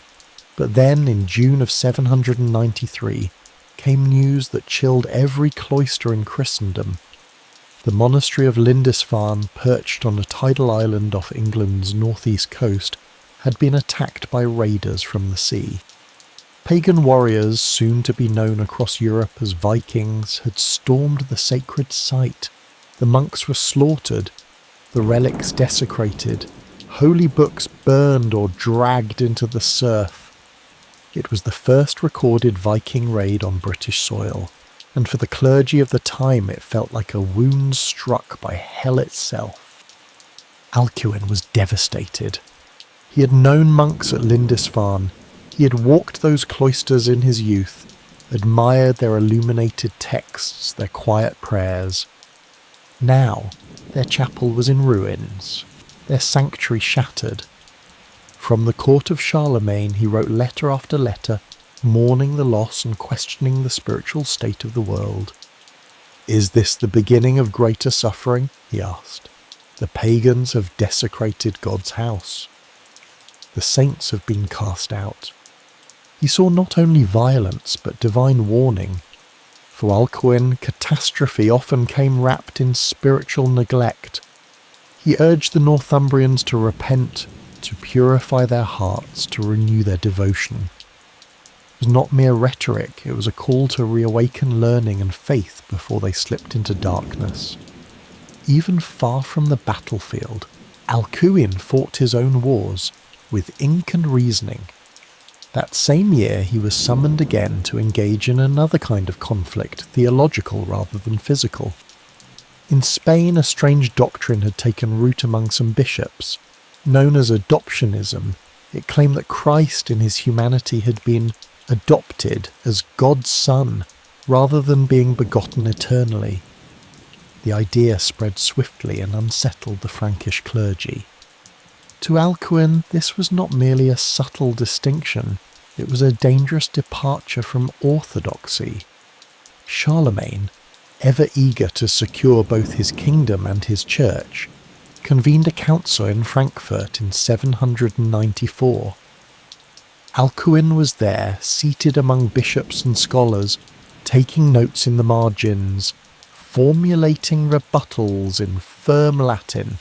But then, in June of 793, came news that chilled every cloister in Christendom. The monastery of Lindisfarne, perched on a tidal island off England's northeast coast, had been attacked by raiders from the sea. Pagan warriors, soon to be known across Europe as Vikings, had stormed the sacred site. The monks were slaughtered, the relics desecrated, Holy books burned or dragged into the surf. It was the first recorded Viking raid on British soil, and for the clergy of the time it felt like a wound struck by hell itself. Alcuin was devastated. He had known monks at Lindisfarne. He had walked those cloisters in his youth, admired their illuminated texts, their quiet prayers. Now, their chapel was in ruins, their sanctuary shattered. From the court of Charlemagne he wrote letter after letter, mourning the loss and questioning the spiritual state of the world. "Is this the beginning of greater suffering?" he asked. "The pagans have desecrated God's house. The saints have been cast out." He saw not only violence but divine warning. For Alcuin, catastrophe often came wrapped in spiritual neglect. He urged the Northumbrians to repent, to purify their hearts, to renew their devotion. It was not mere rhetoric, it was a call to reawaken learning and faith before they slipped into darkness. Even far from the battlefield, Alcuin fought his own wars, with ink and reasoning. That same year he was summoned again to engage in another kind of conflict, theological rather than physical. In Spain, a strange doctrine had taken root among some bishops. Known as adoptionism, it claimed that Christ in his humanity had been adopted as God's Son, rather than being begotten eternally. The idea spread swiftly and unsettled the Frankish clergy. To Alcuin, this was not merely a subtle distinction, it was a dangerous departure from orthodoxy. Charlemagne, ever eager to secure both his kingdom and his church, convened a council in Frankfurt in 794. Alcuin was there, seated among bishops and scholars, taking notes in the margins, formulating rebuttals in firm Latin.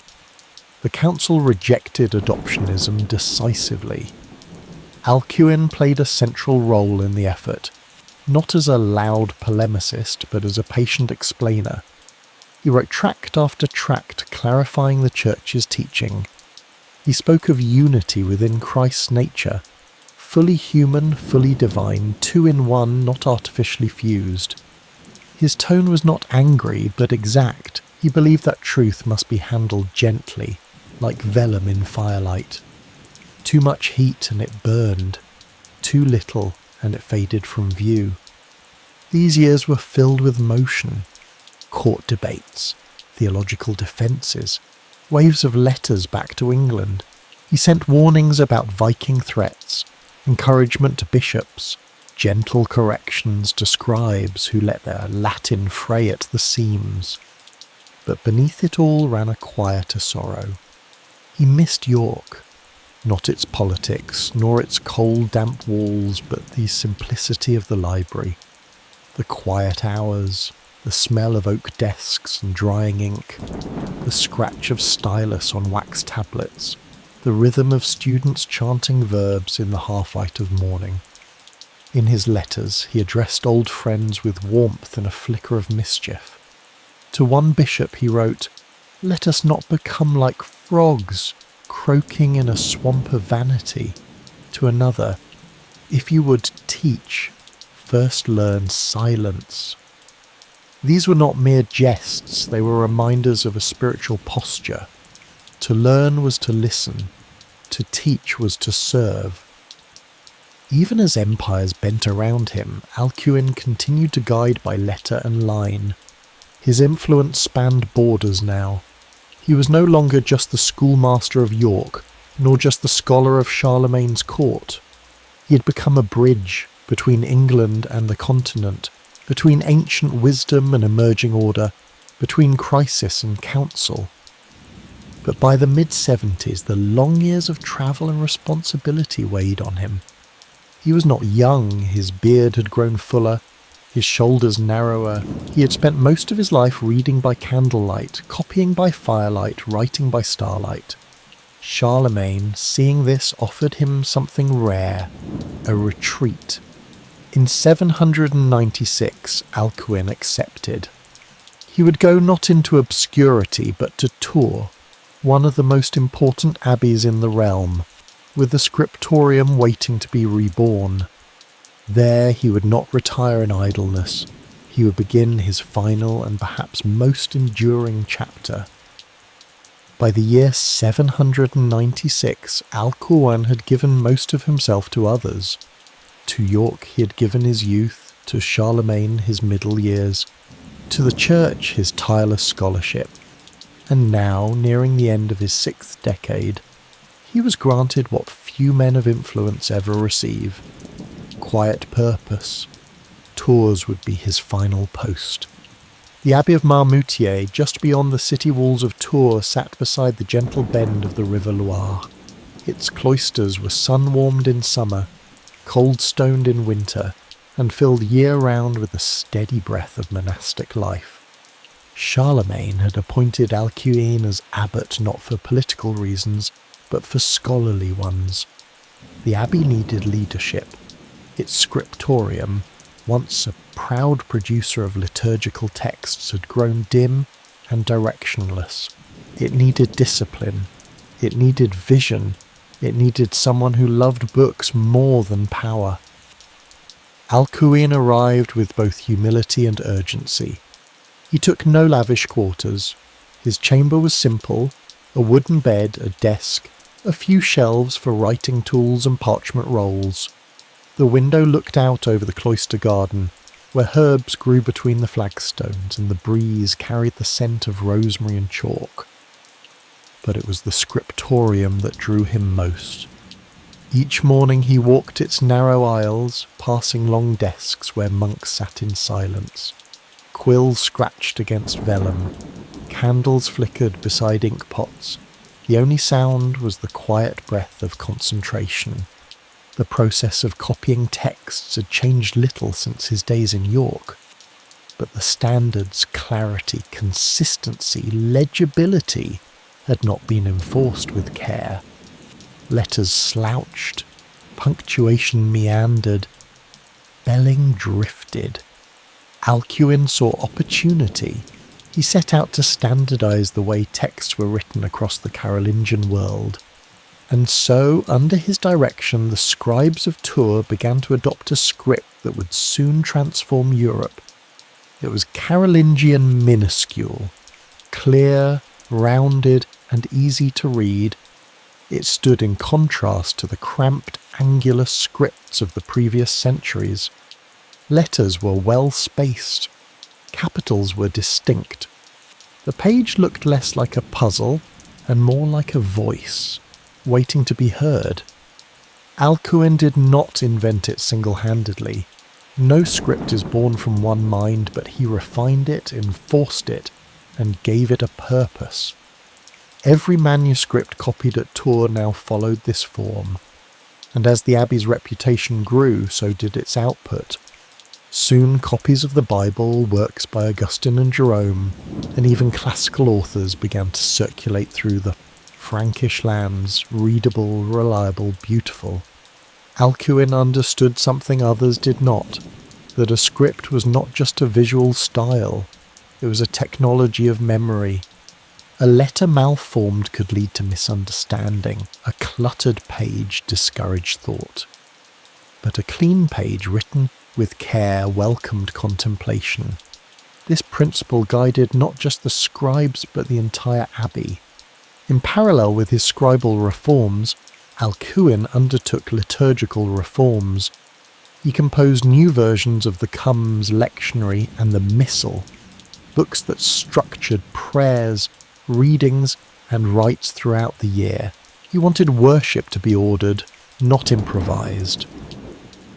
The council rejected adoptionism decisively. Alcuin played a central role in the effort, not as a loud polemicist, but as a patient explainer. He wrote tract after tract clarifying the Church's teaching. He spoke of unity within Christ's nature, fully human, fully divine, two in one, not artificially fused. His tone was not angry, but exact. He believed that truth must be handled gently, like vellum in firelight. Too much heat and it burned, too little and it faded from view. These years were filled with motion, court debates, theological defences, waves of letters back to England. He sent warnings about Viking threats, encouragement to bishops, gentle corrections to scribes who let their Latin fray at the seams. But beneath it all ran a quieter sorrow. He missed York, not its politics, nor its cold, damp walls, but the simplicity of the library, the quiet hours, the smell of oak desks and drying ink, the scratch of stylus on wax tablets, the rhythm of students chanting verbs in the half-light of morning. In his letters, he addressed old friends with warmth and a flicker of mischief. To one bishop he wrote, "Let us not become like frogs, croaking in a swamp of vanity." To another, "If you would teach, first learn silence." These were not mere jests, they were reminders of a spiritual posture. To learn was to listen, to teach was to serve. Even as empires bent around him, Alcuin continued to guide by letter and line. His influence spanned borders now. He was no longer just the schoolmaster of York, nor just the scholar of Charlemagne's court. He had become a bridge between England and the continent, between ancient wisdom and emerging order, between crisis and counsel. But by the mid-70s, the long years of travel and responsibility weighed on him. He was not young, his beard had grown fuller, his shoulders narrower. He had spent most of his life reading by candlelight, copying by firelight, writing by starlight. Charlemagne, seeing this, offered him something rare, a retreat. In 796, Alcuin accepted. He would go not into obscurity, but to Tours. one of the most important abbeys in the realm, with the scriptorium waiting to be reborn. There he would not retire in idleness. He would begin his final and perhaps most enduring chapter. By the year 796, Alcuin had given most of himself to others. To York he had given his youth, to Charlemagne his middle years, to the church his tireless scholarship, and now, nearing the end of his 6th decade, he was granted what few men of influence ever receive: quiet purpose. Tours would be his final post. The Abbey of Marmoutier, just beyond the city walls of Tours, sat beside the gentle bend of the River Loire. Its cloisters were sun-warmed in summer, cold-stoned in winter, and filled year-round with the steady breath of monastic life. Charlemagne had appointed Alcuin as abbot not for political reasons, but for scholarly ones. The abbey needed leadership. Its scriptorium, once a proud producer of liturgical texts, had grown dim and directionless. It needed discipline. It needed vision. It needed someone who loved books more than power. Alcuin arrived with both humility and urgency. He took no lavish quarters. His chamber was simple: a wooden bed, a desk, a few shelves for writing tools and parchment rolls. The window looked out over the cloister garden, where herbs grew between the flagstones and the breeze carried the scent of rosemary and chalk. But it was the scriptorium that drew him most. Each morning he walked its narrow aisles, passing long desks where monks sat in silence. Quills scratched against vellum. Candles flickered beside ink pots. The only sound was the quiet breath of concentration. The process of copying texts had changed little since his days in York, but the standards, clarity, consistency, legibility had not been enforced with care. Letters slouched, punctuation meandered, spelling drifted. Alcuin saw opportunity. He set out to standardize the way texts were written across the Carolingian world. And so, under his direction, the scribes of Tours began to adopt a script that would soon transform Europe. It was Carolingian minuscule, clear, rounded, and easy to read. It stood in contrast to the cramped, angular scripts of the previous centuries. Letters were well spaced. Capitals were distinct. The page looked less like a puzzle and more like a voice, waiting to be heard. Alcuin did not invent it single-handedly. No script is born from one mind, but he refined it, enforced it, and gave it a purpose. Every manuscript copied at Tours now followed this form, and as the abbey's reputation grew, so did its output. Soon copies of the Bible, works by Augustine and Jerome, and even classical authors began to circulate through the Frankish lands, readable, reliable, beautiful. Alcuin understood something others did not, that a script was not just a visual style, it was a technology of memory. A letter malformed could lead to misunderstanding, a cluttered page discouraged thought. But a clean page written with care welcomed contemplation. This principle guided not just the scribes but the entire abbey. In parallel with his scribal reforms, Alcuin undertook liturgical reforms. He composed new versions of the Comes Lectionary and the Missal, books that structured prayers, readings, and rites throughout the year. He wanted worship to be ordered, not improvised.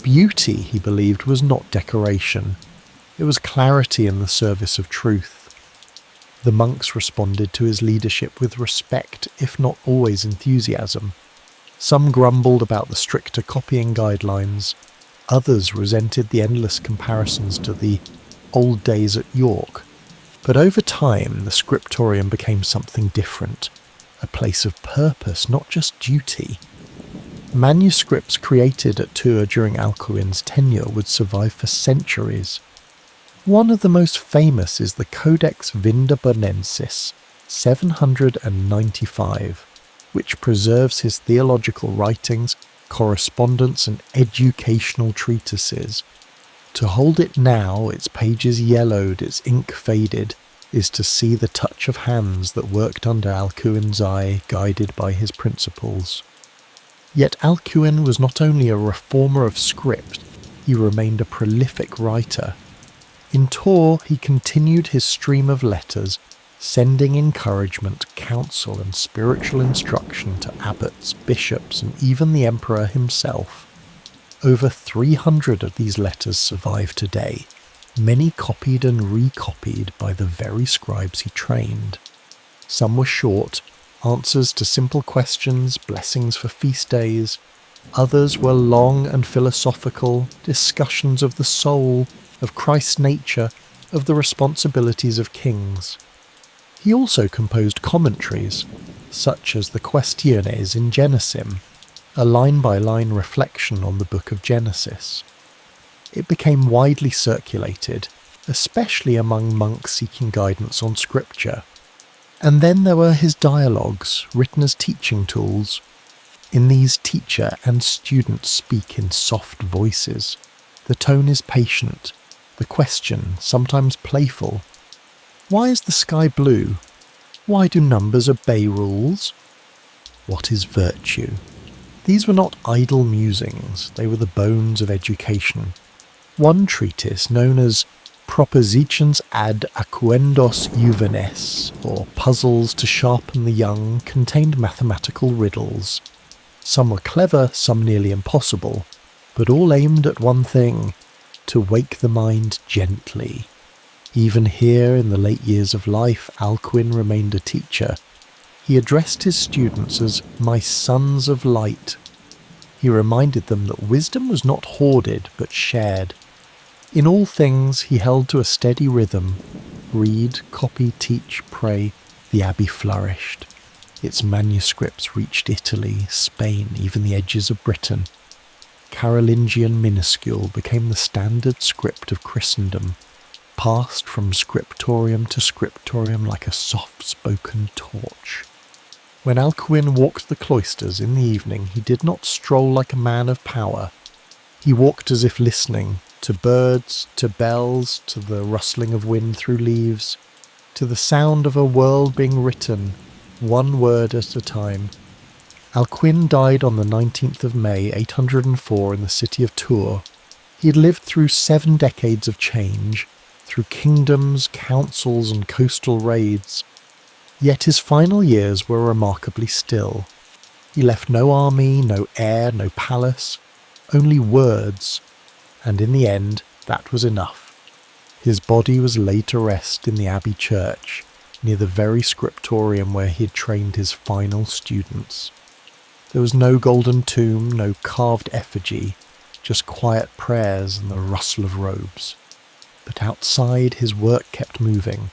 Beauty, he believed, was not decoration. It was clarity in the service of truth. The monks responded to his leadership with respect, if not always enthusiasm. Some grumbled about the stricter copying guidelines. Others resented the endless comparisons to the old days at York. But over time, the scriptorium became something different, a place of purpose, not just duty. Manuscripts created at Tours during Alcuin's tenure would survive for centuries. One of the most famous is the Codex Vindobonensis, 795, which preserves his theological writings, correspondence and educational treatises. To hold it now, its pages yellowed, its ink faded, is to see the touch of hands that worked under Alcuin's eye, guided by his principles. Yet Alcuin was not only a reformer of script, he remained a prolific writer. In Tours, he continued his stream of letters, sending encouragement, counsel and spiritual instruction to abbots, bishops and even the emperor himself. Over 300 of these letters survive today, many copied and recopied by the very scribes he trained. Some were short, answers to simple questions, blessings for feast days. Others were long and philosophical, discussions of the soul, of Christ's nature, of the responsibilities of kings. He also composed commentaries, such as the Questiones in Genesim, a line-by-line reflection on the book of Genesis. It became widely circulated, especially among monks seeking guidance on scripture. And then there were his dialogues, written as teaching tools. In these, teacher and student speak in soft voices. The tone is patient, the question sometimes playful. Why is the sky blue? Why do numbers obey rules? What is virtue? These were not idle musings, they were the bones of education. One treatise, known as Propositions ad Acuendos Juvenes, or Puzzles to Sharpen the Young, contained mathematical riddles. Some were clever, some nearly impossible, but all aimed at one thing: to wake the mind gently. Even here, in the late years of life, Alcuin remained a teacher. He addressed his students as "my sons of light." He reminded them that wisdom was not hoarded, but shared. In all things he held to a steady rhythm. Read, copy, teach, pray. The abbey flourished. Its manuscripts reached Italy, Spain, even the edges of Britain. Carolingian minuscule became the standard script of Christendom, passed from scriptorium to scriptorium like a soft-spoken torch. When Alcuin walked the cloisters in the evening, he did not stroll like a man of power. He walked as if listening, to birds, to bells, to the rustling of wind through leaves, to the sound of a world being written, one word at a time. Alcuin died on the 19th of May, 804, in the city of Tours. He had lived through 7 decades of change, through kingdoms, councils and coastal raids. Yet his final years were remarkably still. He left no army, no heir, no palace, only words. And in the end, that was enough. His body was laid to rest in the abbey church, near the very scriptorium where he had trained his final students. There was no golden tomb, no carved effigy, just quiet prayers and the rustle of robes. But outside, his work kept moving.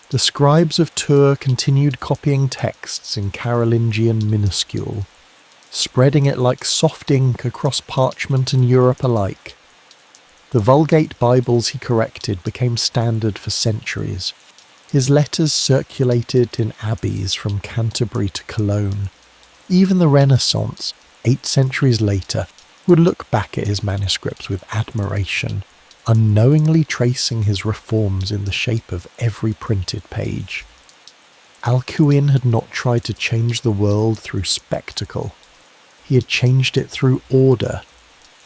The scribes of Tours continued copying texts in Carolingian minuscule, spreading it like soft ink across parchment and Europe alike. The Vulgate Bibles he corrected became standard for centuries. His letters circulated in abbeys from Canterbury to Cologne. Even the Renaissance, 8 centuries later, would look back at his manuscripts with admiration, unknowingly tracing his reforms in the shape of every printed page. Alcuin had not tried to change the world through spectacle. He had changed it through order,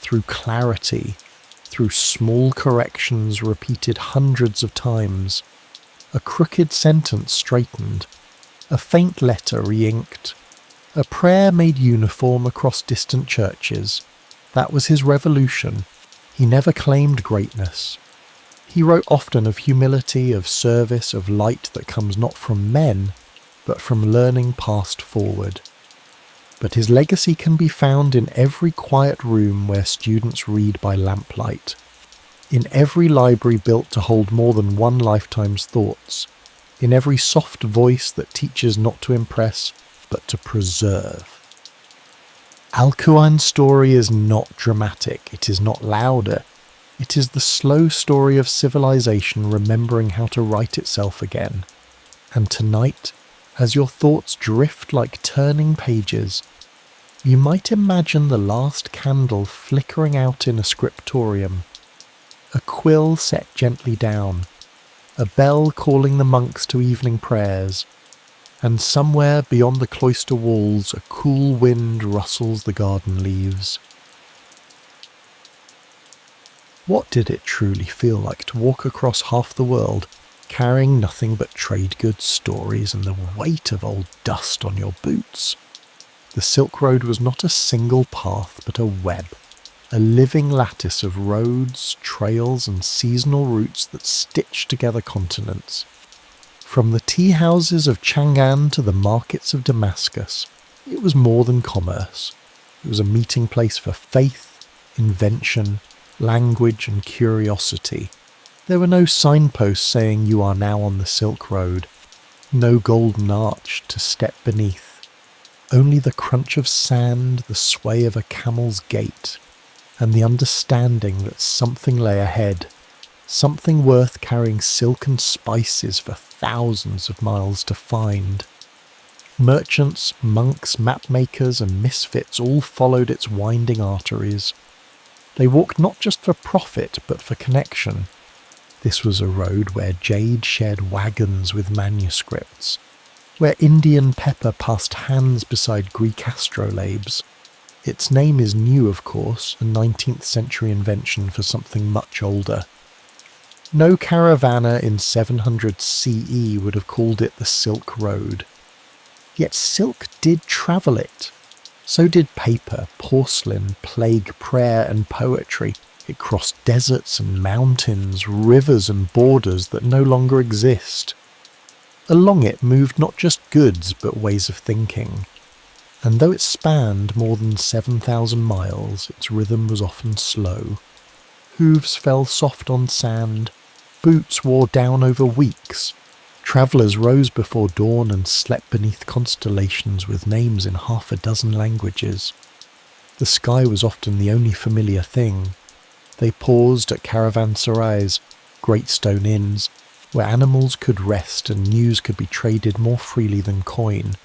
through clarity, through small corrections repeated hundreds of times. A crooked sentence straightened, a faint letter re-inked, a prayer made uniform across distant churches. That was his revolution. He never claimed greatness. He wrote often of humility, of service, of light that comes not from men, but from learning passed forward. But his legacy can be found in every quiet room where students read by lamplight, in every library built to hold more than one lifetime's thoughts, in every soft voice that teaches not to impress, but to preserve. Alcuin's story is not dramatic, it is not louder. It is the slow story of civilization remembering how to right itself again. And tonight, as your thoughts drift like turning pages, you might imagine the last candle flickering out in a scriptorium, a quill set gently down, a bell calling the monks to evening prayers, and somewhere beyond the cloister walls a cool wind rustles the garden leaves. What did it truly feel like to walk across half the world, carrying nothing but trade goods, stories, and the weight of old dust on your boots? The Silk Road was not a single path, but a web, a living lattice of roads, trails, and seasonal routes that stitched together continents. From the tea houses of Chang'an to the markets of Damascus, it was more than commerce. It was a meeting place for faith, invention, language, and curiosity. There were no signposts saying you are now on the Silk Road, no golden arch to step beneath. Only the crunch of sand, the sway of a camel's gait, and the understanding that something lay ahead, something worth carrying silk and spices for thousands of miles to find. Merchants, monks, mapmakers, and misfits all followed its winding arteries. They walked not just for profit, but for connection. This was a road where jade shared wagons with manuscripts, where Indian pepper passed hands beside Greek astrolabes. Its name is new, of course, a 19th century invention for something much older. No caravaner in 700 CE would have called it the Silk Road. Yet silk did travel it. So did paper, porcelain, plague, prayer, and poetry. It crossed deserts and mountains, rivers and borders that no longer exist. Along it moved not just goods, but ways of thinking. And though it spanned more than 7,000 miles, its rhythm was often slow. Hooves fell soft on sand, boots wore down over weeks. Travellers rose before dawn and slept beneath constellations with names in half a dozen languages. The sky was often the only familiar thing. They paused at caravanserais, great stone inns, where animals could rest and news could be traded more freely than coin.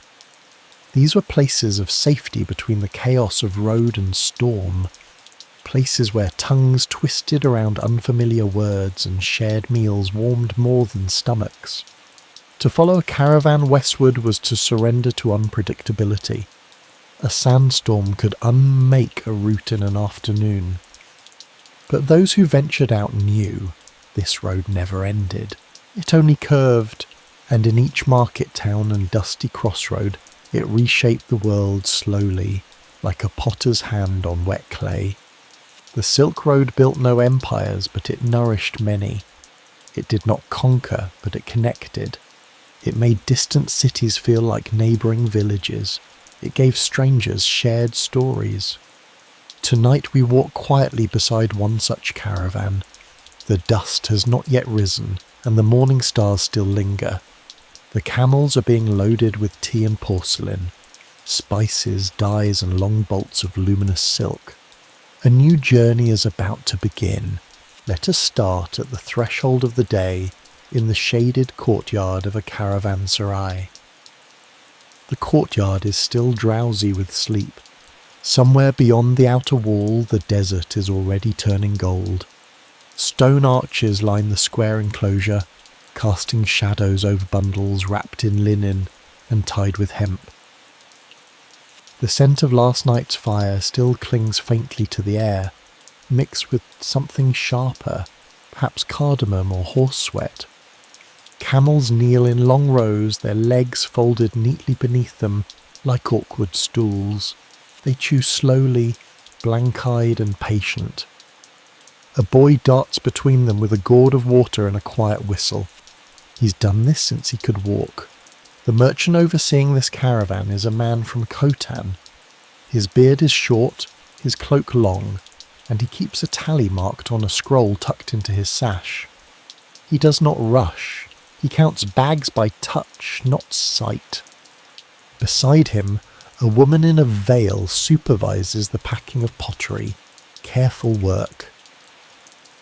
These were places of safety between the chaos of road and storm, places where tongues twisted around unfamiliar words and shared meals warmed more than stomachs. To follow a caravan westward was to surrender to unpredictability. A sandstorm could unmake a route in an afternoon. But those who ventured out knew this road never ended. It only curved, and in each market town and dusty crossroad it reshaped the world slowly, like a potter's hand on wet clay. The Silk Road built no empires, but it nourished many. It did not conquer, but it connected. It made distant cities feel like neighbouring villages. It gave strangers shared stories. Tonight we walk quietly beside one such caravan. The dust has not yet risen, and the morning stars still linger. The camels are being loaded with tea and porcelain, spices, dyes, and long bolts of luminous silk. A new journey is about to begin. Let us start at the threshold of the day, in the shaded courtyard of a caravanserai. The courtyard is still drowsy with sleep. Somewhere beyond the outer wall, the desert is already turning gold. Stone arches line the square enclosure, casting shadows over bundles wrapped in linen and tied with hemp. The scent of last night's fire still clings faintly to the air, mixed with something sharper, perhaps cardamom or horse sweat. Camels kneel in long rows, their legs folded neatly beneath them like awkward stools. They chew slowly, blank-eyed and patient. A boy darts between them with a gourd of water and a quiet whistle. He's done this since he could walk. The merchant overseeing this caravan is a man from Khotan. His beard is short, his cloak long, and he keeps a tally marked on a scroll tucked into his sash. He does not rush. He counts bags by touch, not sight. Beside him, a woman in a veil supervises the packing of pottery. Careful work.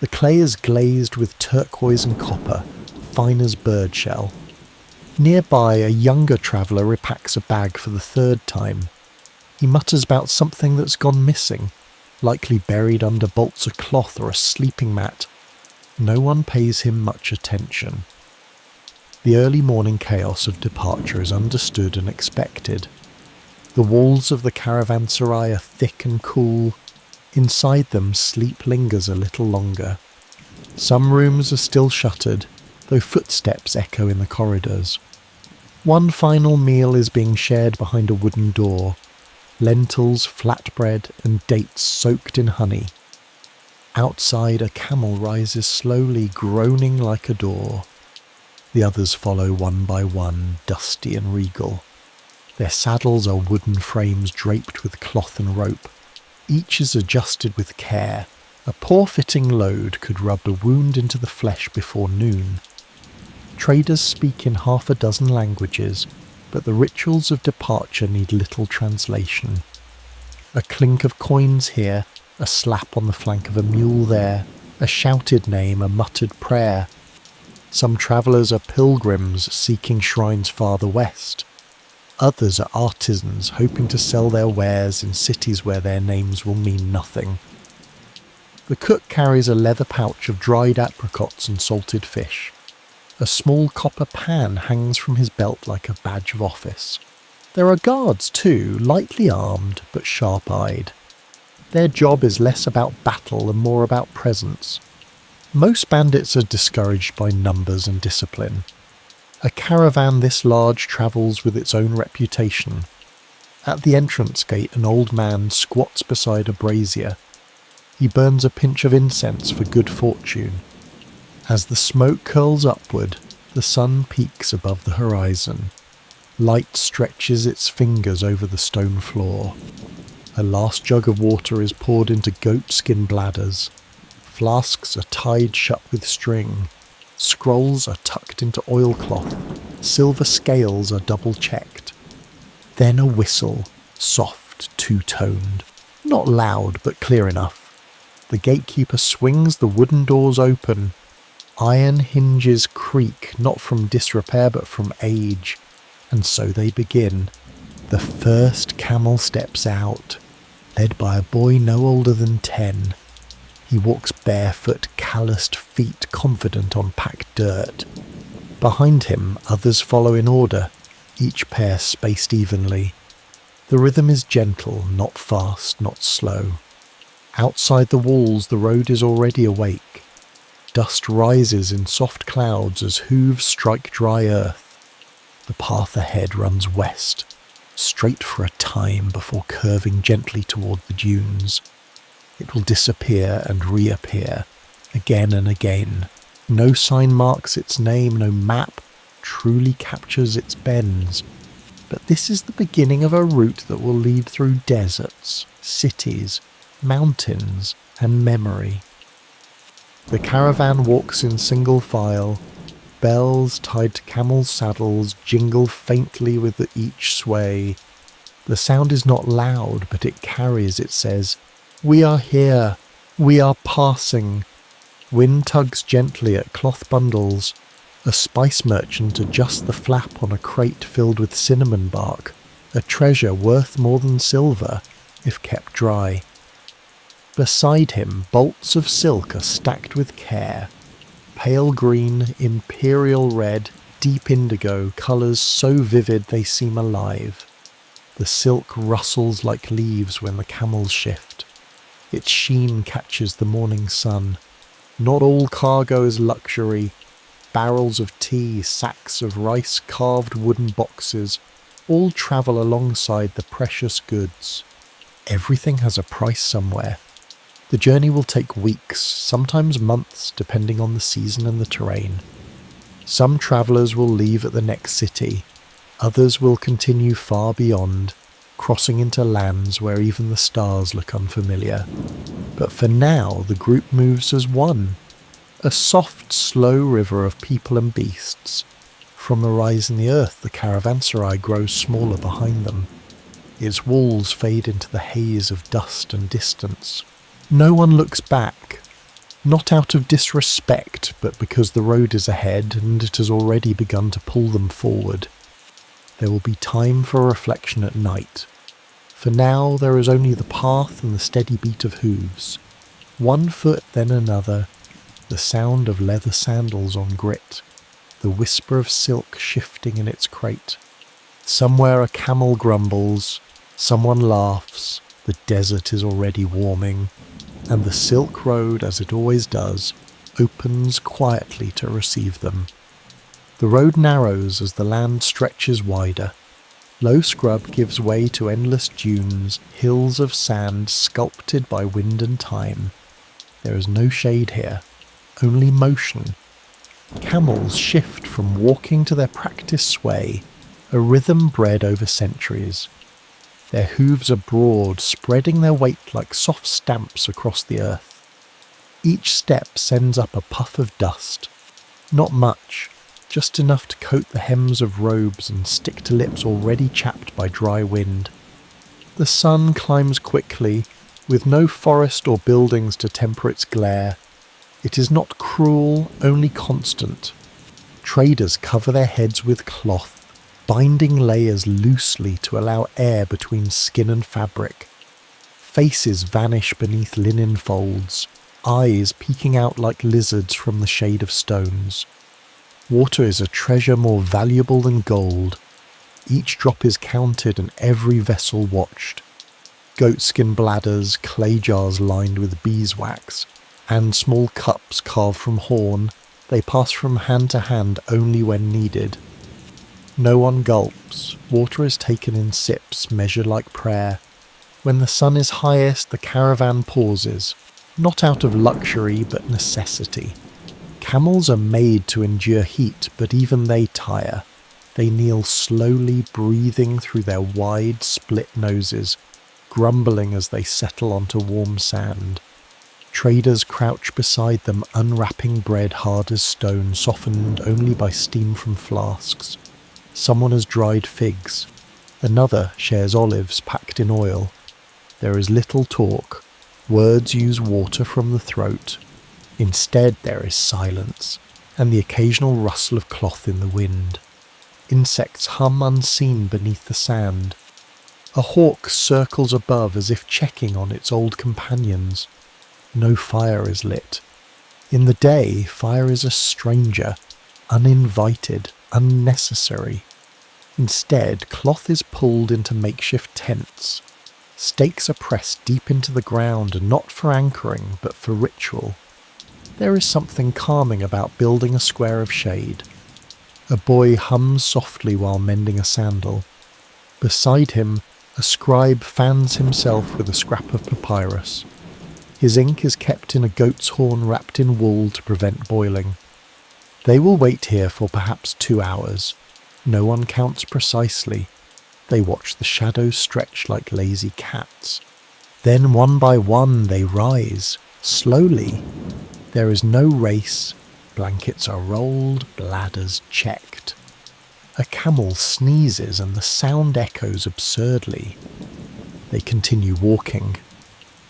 The clay is glazed with turquoise and copper, fine as birdshell. Nearby, a younger traveller repacks a bag for the third time. He mutters about something that's gone missing, likely buried under bolts of cloth or a sleeping mat. No one pays him much attention. The early morning chaos of departure is understood and expected. The walls of the caravanserai are thick and cool. Inside them, sleep lingers a little longer. Some rooms are still shuttered, though footsteps echo in the corridors. One final meal is being shared behind a wooden door. Lentils, flatbread, and dates soaked in honey. Outside, a camel rises slowly, groaning like a door. The others follow one by one, dusty and regal. Their saddles are wooden frames draped with cloth and rope. Each is adjusted with care. A poor-fitting load could rub a wound into the flesh before noon. Traders speak in half a dozen languages, but the rituals of departure need little translation. A clink of coins here, a slap on the flank of a mule there, a shouted name, a muttered prayer. Some travellers are pilgrims seeking shrines farther west. Others are artisans hoping to sell their wares in cities where their names will mean nothing. The cook carries a leather pouch of dried apricots and salted fish. A small copper pan hangs from his belt like a badge of office. There are guards too, lightly armed but sharp-eyed. Their job is less about battle and more about presence. Most bandits are discouraged by numbers and discipline. A caravan this large travels with its own reputation. At the entrance gate, an old man squats beside a brazier. He burns a pinch of incense for good fortune. As the smoke curls upward, the sun peaks above the horizon. Light stretches its fingers over the stone floor. A last jug of water is poured into goatskin bladders. Flasks are tied shut with string. Scrolls are tucked into oilcloth. Silver scales are double-checked. Then a whistle, soft, two-toned. Not loud, but clear enough. The gatekeeper swings the wooden doors open. Iron hinges creak, not from disrepair but from age. And so they begin. The first camel steps out, led by a boy no older than 10. He walks barefoot, calloused feet confident on packed dirt. Behind him, others follow in order, each pair spaced evenly. The rhythm is gentle, not fast, not slow. Outside the walls, the road is already awake. Dust rises in soft clouds as hooves strike dry earth. The path ahead runs west, straight for a time before curving gently toward the dunes. It will disappear and reappear, again and again. No sign marks its name, no map truly captures its bends. But this is the beginning of a route that will lead through deserts, cities, mountains, and memory. The caravan walks in single file. Bells tied to camel saddles jingle faintly with each sway. The sound is not loud, but it carries, it says, "We are here, we are passing." Wind tugs gently at cloth bundles. A spice merchant adjusts the flap on a crate filled with cinnamon bark, a treasure worth more than silver, if kept dry. Beside him, bolts of silk are stacked with care. Pale green, imperial red, deep indigo, colours so vivid they seem alive. The silk rustles like leaves when the camels shift. Its sheen catches the morning sun. Not all cargo is luxury. Barrels of tea, sacks of rice, carved wooden boxes, all travel alongside the precious goods. Everything has a price somewhere. The journey will take weeks, sometimes months, depending on the season and the terrain. Some travellers will leave at the next city. Others will continue far beyond, crossing into lands where even the stars look unfamiliar. But for now, the group moves as one. A soft, slow river of people and beasts. From a rise in the earth, the caravanserai grows smaller behind them. Its walls fade into the haze of dust and distance. No one looks back. Not out of disrespect, but because the road is ahead and it has already begun to pull them forward. There will be time for reflection at night. For now there is only the path and the steady beat of hooves. One foot, then another, the sound of leather sandals on grit, the whisper of silk shifting in its crate. Somewhere a camel grumbles, someone laughs, the desert is already warming, and the Silk Road, as it always does, opens quietly to receive them. The road narrows as the land stretches wider. Low scrub gives way to endless dunes, hills of sand sculpted by wind and time. There is no shade here, only motion. Camels shift from walking to their practiced sway, a rhythm bred over centuries. Their hooves are broad, spreading their weight like soft stamps across the earth. Each step sends up a puff of dust. Not much, just enough to coat the hems of robes and stick to lips already chapped by dry wind. The sun climbs quickly, with no forest or buildings to temper its glare. It is not cruel, only constant. Traders cover their heads with cloth, binding layers loosely to allow air between skin and fabric. Faces vanish beneath linen folds, eyes peeking out like lizards from the shade of stones. Water is a treasure more valuable than gold. Each drop is counted and every vessel watched. Goatskin bladders, clay jars lined with beeswax, and small cups carved from horn, they pass from hand to hand only when needed. No one gulps, water is taken in sips measured like prayer. When the sun is highest, the caravan pauses, not out of luxury but necessity. Camels are made to endure heat, but even they tire. They kneel slowly, breathing through their wide, split noses, grumbling as they settle onto warm sand. Traders crouch beside them, unwrapping bread hard as stone, softened only by steam from flasks. Someone has dried figs. Another shares olives packed in oil. There is little talk. Words use water from the throat. Instead there is silence, and the occasional rustle of cloth in the wind. Insects hum unseen beneath the sand. A hawk circles above as if checking on its old companions. No fire is lit. In the day, fire is a stranger, uninvited, unnecessary. Instead, cloth is pulled into makeshift tents. Stakes are pressed deep into the ground, and not for anchoring, but for ritual. There is something calming about building a square of shade. A boy hums softly while mending a sandal. Beside him, a scribe fans himself with a scrap of papyrus. His ink is kept in a goat's horn wrapped in wool to prevent boiling. They will wait here for perhaps 2 hours. No one counts precisely. They watch the shadows stretch like lazy cats. Then one by one they rise, slowly. There is no race. Blankets are rolled, bladders checked. A camel sneezes and the sound echoes absurdly. They continue walking.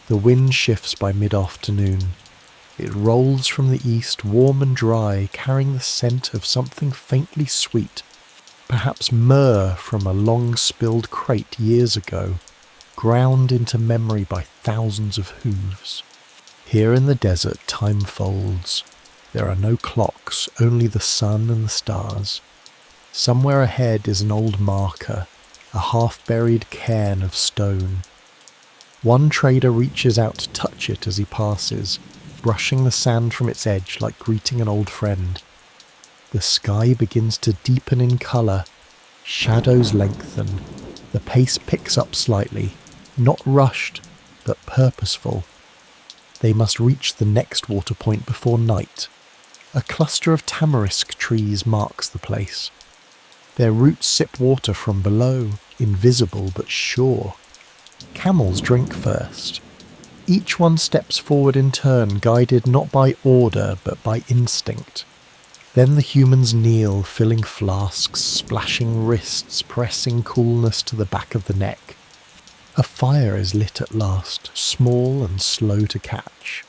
The wind shifts by mid-afternoon. It rolls from the east, warm and dry, carrying the scent of something faintly sweet, perhaps myrrh from a long-spilled crate years ago, ground into memory by thousands of hooves. Here in the desert, time folds. There are no clocks, only the sun and the stars. Somewhere ahead is an old marker, a half-buried cairn of stone. One trader reaches out to touch it as he passes, brushing the sand from its edge like greeting an old friend. The sky begins to deepen in colour. Shadows lengthen. The pace picks up slightly, not rushed, but purposeful. They must reach the next water point before night. A cluster of tamarisk trees marks the place. Their roots sip water from below, invisible but sure. Camels drink first. Each one steps forward in turn, guided not by order but by instinct. Then the humans kneel, filling flasks, splashing wrists, pressing coolness to the back of the neck. A fire is lit at last, small and slow to catch.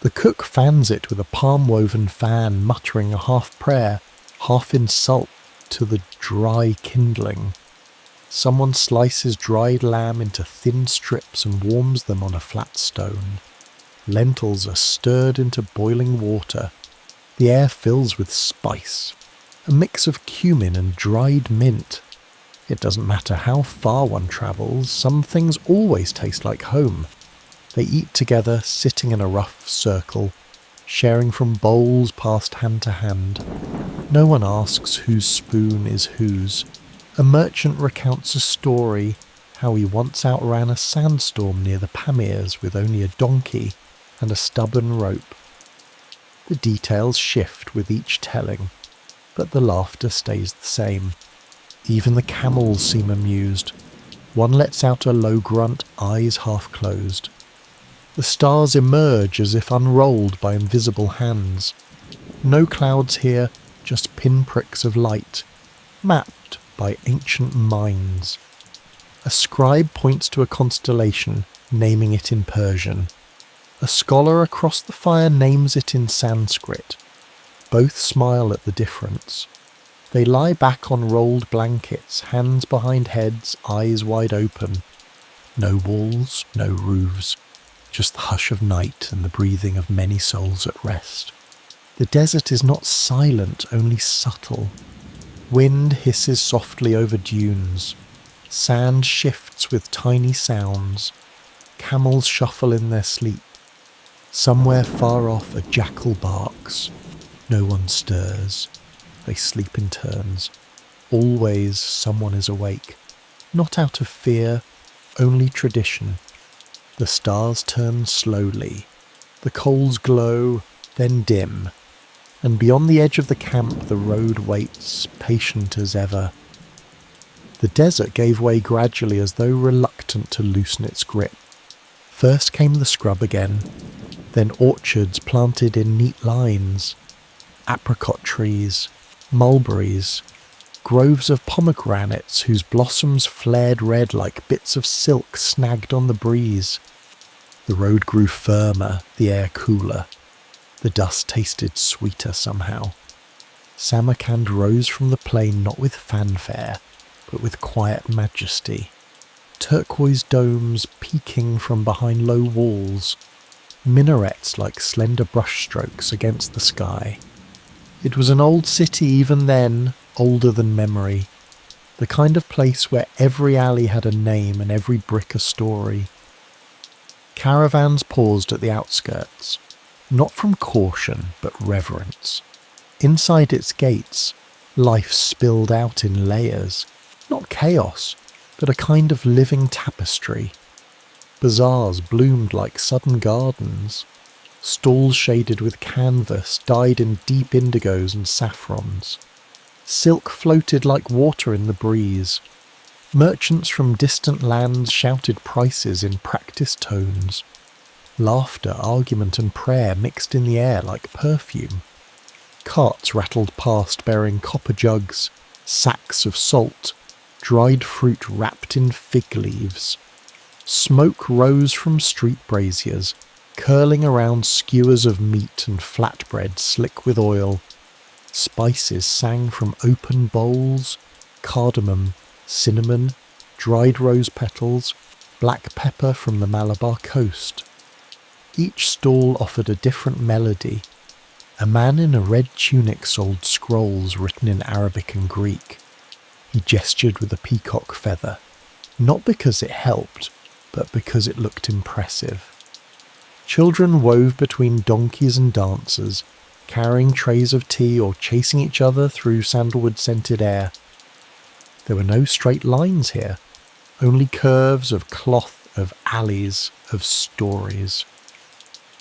The cook fans it with a palm-woven fan, muttering a half-prayer, half-insult to the dry kindling. Someone slices dried lamb into thin strips and warms them on a flat stone. Lentils are stirred into boiling water. The air fills with spice, a mix of cumin and dried mint. It doesn't matter how far one travels, some things always taste like home. They eat together, sitting in a rough circle, sharing from bowls passed hand to hand. No one asks whose spoon is whose. A merchant recounts a story, how he once outran a sandstorm near the Pamirs with only a donkey and a stubborn rope. The details shift with each telling, but the laughter stays the same. Even the camels seem amused. One lets out a low grunt, eyes half closed. The stars emerge as if unrolled by invisible hands. No clouds here, just pinpricks of light, mapped by ancient minds. A scribe points to a constellation, naming it in Persian. A scholar across the fire names it in Sanskrit. Both smile at the difference. They lie back on rolled blankets, hands behind heads, eyes wide open. No walls, no roofs, just the hush of night and the breathing of many souls at rest. The desert is not silent, only subtle. Wind hisses softly over dunes. Sand shifts with tiny sounds. Camels shuffle in their sleep. Somewhere far off a jackal barks. No one stirs. They sleep in turns. Always someone is awake. Not out of fear, only tradition. The stars turn slowly. The coals glow, then dim. And beyond the edge of the camp the road waits, patient as ever. The desert gave way gradually as though reluctant to loosen its grip. First came the scrub again, then orchards planted in neat lines, apricot trees, mulberries, groves of pomegranates whose blossoms flared red like bits of silk snagged on the breeze. The road grew firmer, the air cooler. The dust tasted sweeter somehow. Samarkand rose from the plain not with fanfare, but with quiet majesty. Turquoise domes peeking from behind low walls, minarets like slender brushstrokes against the sky. It was an old city even then, older than memory. The kind of place where every alley had a name and every brick a story. Caravans paused at the outskirts, not from caution but reverence. Inside its gates, life spilled out in layers, not chaos, but a kind of living tapestry. Bazaars bloomed like sudden gardens. Stalls shaded with canvas dyed in deep indigos and saffrons. Silk floated like water in the breeze. Merchants from distant lands shouted prices in practiced tones. Laughter, argument and prayer mixed in the air like perfume. Carts rattled past bearing copper jugs, sacks of salt, dried fruit wrapped in fig leaves. Smoke rose from street braziers, curling around skewers of meat and flatbread slick with oil. Spices sang from open bowls, cardamom, cinnamon, dried rose petals, black pepper from the Malabar coast. Each stall offered a different melody. A man in a red tunic sold scrolls written in Arabic and Greek. He gestured with a peacock feather, not because it helped, but because it looked impressive. Children wove between donkeys and dancers, carrying trays of tea or chasing each other through sandalwood-scented air. There were no straight lines here, only curves of cloth, of alleys, of stories.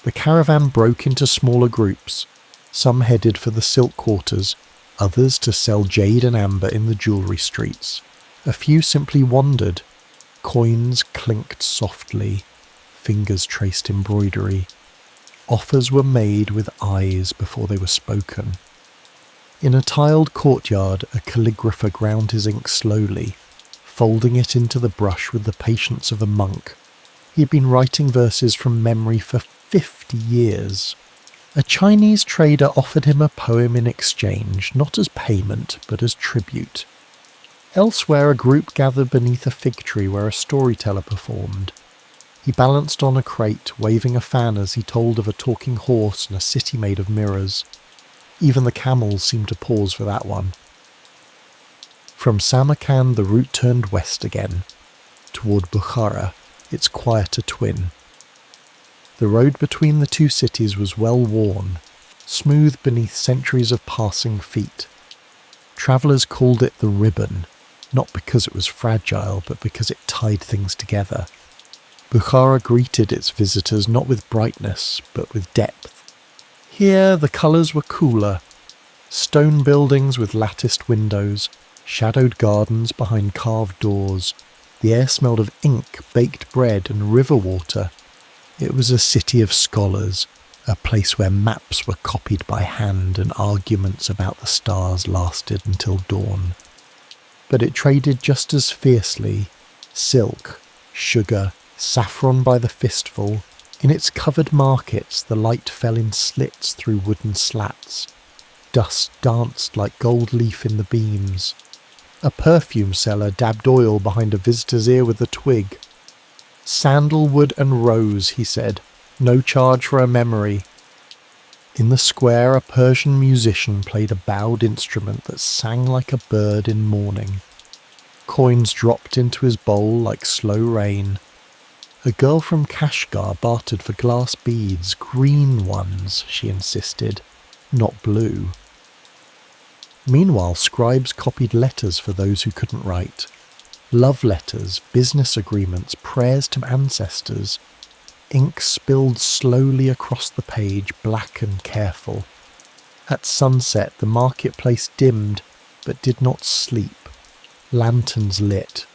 The caravan broke into smaller groups. Some headed for the silk quarters, others to sell jade and amber in the jewellery streets. A few simply wandered. Coins clinked softly, fingers traced embroidery. Offers were made with eyes before they were spoken. In a tiled courtyard, a calligrapher ground his ink slowly, folding it into the brush with the patience of a monk. He had been writing verses from memory for 50 years. A Chinese trader offered him a poem in exchange, not as payment, but as tribute. Elsewhere, a group gathered beneath a fig tree where a storyteller performed. He balanced on a crate, waving a fan as he told of a talking horse and a city made of mirrors. Even the camels seemed to pause for that one. From Samarkand the route turned west again, toward Bukhara, its quieter twin. The road between the two cities was well worn, smooth beneath centuries of passing feet. Travellers called it the ribbon, not because it was fragile, but because it tied things together. Bukhara greeted its visitors not with brightness, but with depth. Here the colours were cooler. Stone buildings with latticed windows, shadowed gardens behind carved doors. The air smelled of ink, baked bread and river water. It was a city of scholars, a place where maps were copied by hand and arguments about the stars lasted until dawn. But it traded just as fiercely. Silk, sugar, saffron by the fistful. In its covered markets the light fell in slits through wooden slats. Dust danced like gold leaf in the beams. A perfume seller dabbed oil behind a visitor's ear with a twig. "Sandalwood and rose," he said. "No charge for a memory." In the square a Persian musician played a bowed instrument that sang like a bird in mourning. Coins dropped into his bowl like slow rain. A girl from Kashgar bartered for glass beads, green ones, she insisted, not blue. Meanwhile, scribes copied letters for those who couldn't write. Love letters, business agreements, prayers to ancestors. Ink spilled slowly across the page, black and careful. At sunset, the marketplace dimmed, but did not sleep. Lanterns lit.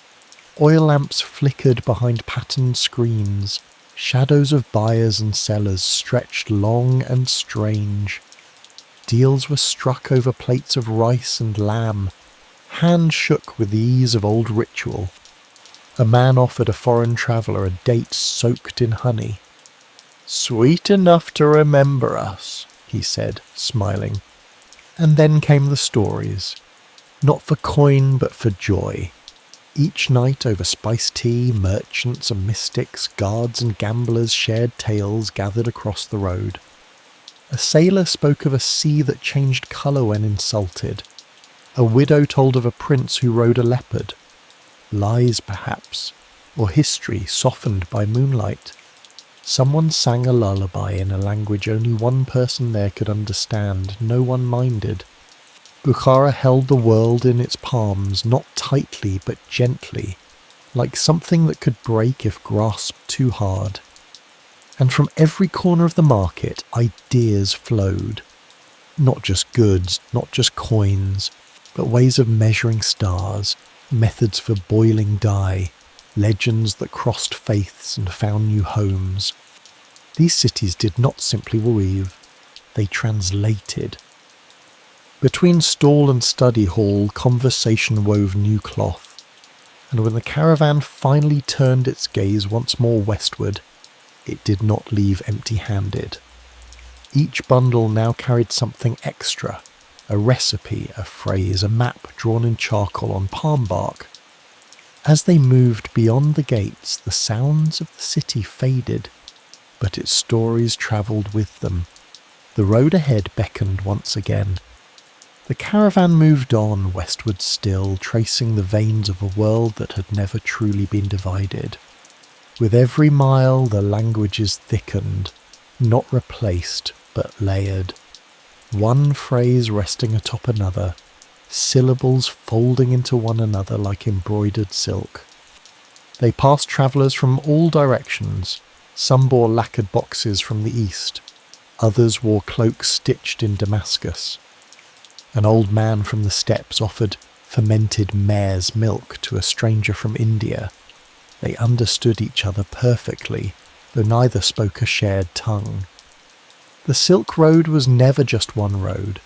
Oil lamps flickered behind patterned screens. Shadows of buyers and sellers stretched long and strange. Deals were struck over plates of rice and lamb. Hands shook with the ease of old ritual. A man offered a foreign traveller a date soaked in honey. "Sweet enough to remember us," he said, smiling. And then came the stories. Not for coin, but for joy. Each night over spiced tea, merchants and mystics, guards and gamblers shared tales gathered across the road. A sailor spoke of a sea that changed colour when insulted. A widow told of a prince who rode a leopard. Lies, perhaps, or history softened by moonlight. Someone sang a lullaby in a language only one person there could understand. No one minded. Bukhara held the world in its palms, not tightly but gently, like something that could break if grasped too hard. And from every corner of the market, ideas flowed. Not just goods, not just coins, but ways of measuring stars, methods for boiling dye, legends that crossed faiths and found new homes. These cities did not simply weave, they translated. Between stall and study hall, conversation wove new cloth, and when the caravan finally turned its gaze once more westward, it did not leave empty-handed. Each bundle now carried something extra, a recipe, a phrase, a map drawn in charcoal on palm bark. As they moved beyond the gates, the sounds of the city faded, but its stories travelled with them. The road ahead beckoned once again. The caravan moved on, westward still, tracing the veins of a world that had never truly been divided. With every mile the languages thickened, not replaced, but layered. One phrase resting atop another, syllables folding into one another like embroidered silk. They passed travellers from all directions. Some bore lacquered boxes from the east. Others wore cloaks stitched in Damascus. An old man from the steppes offered fermented mare's milk to a stranger from India. They understood each other perfectly, though neither spoke a shared tongue. The Silk Road was never just one road.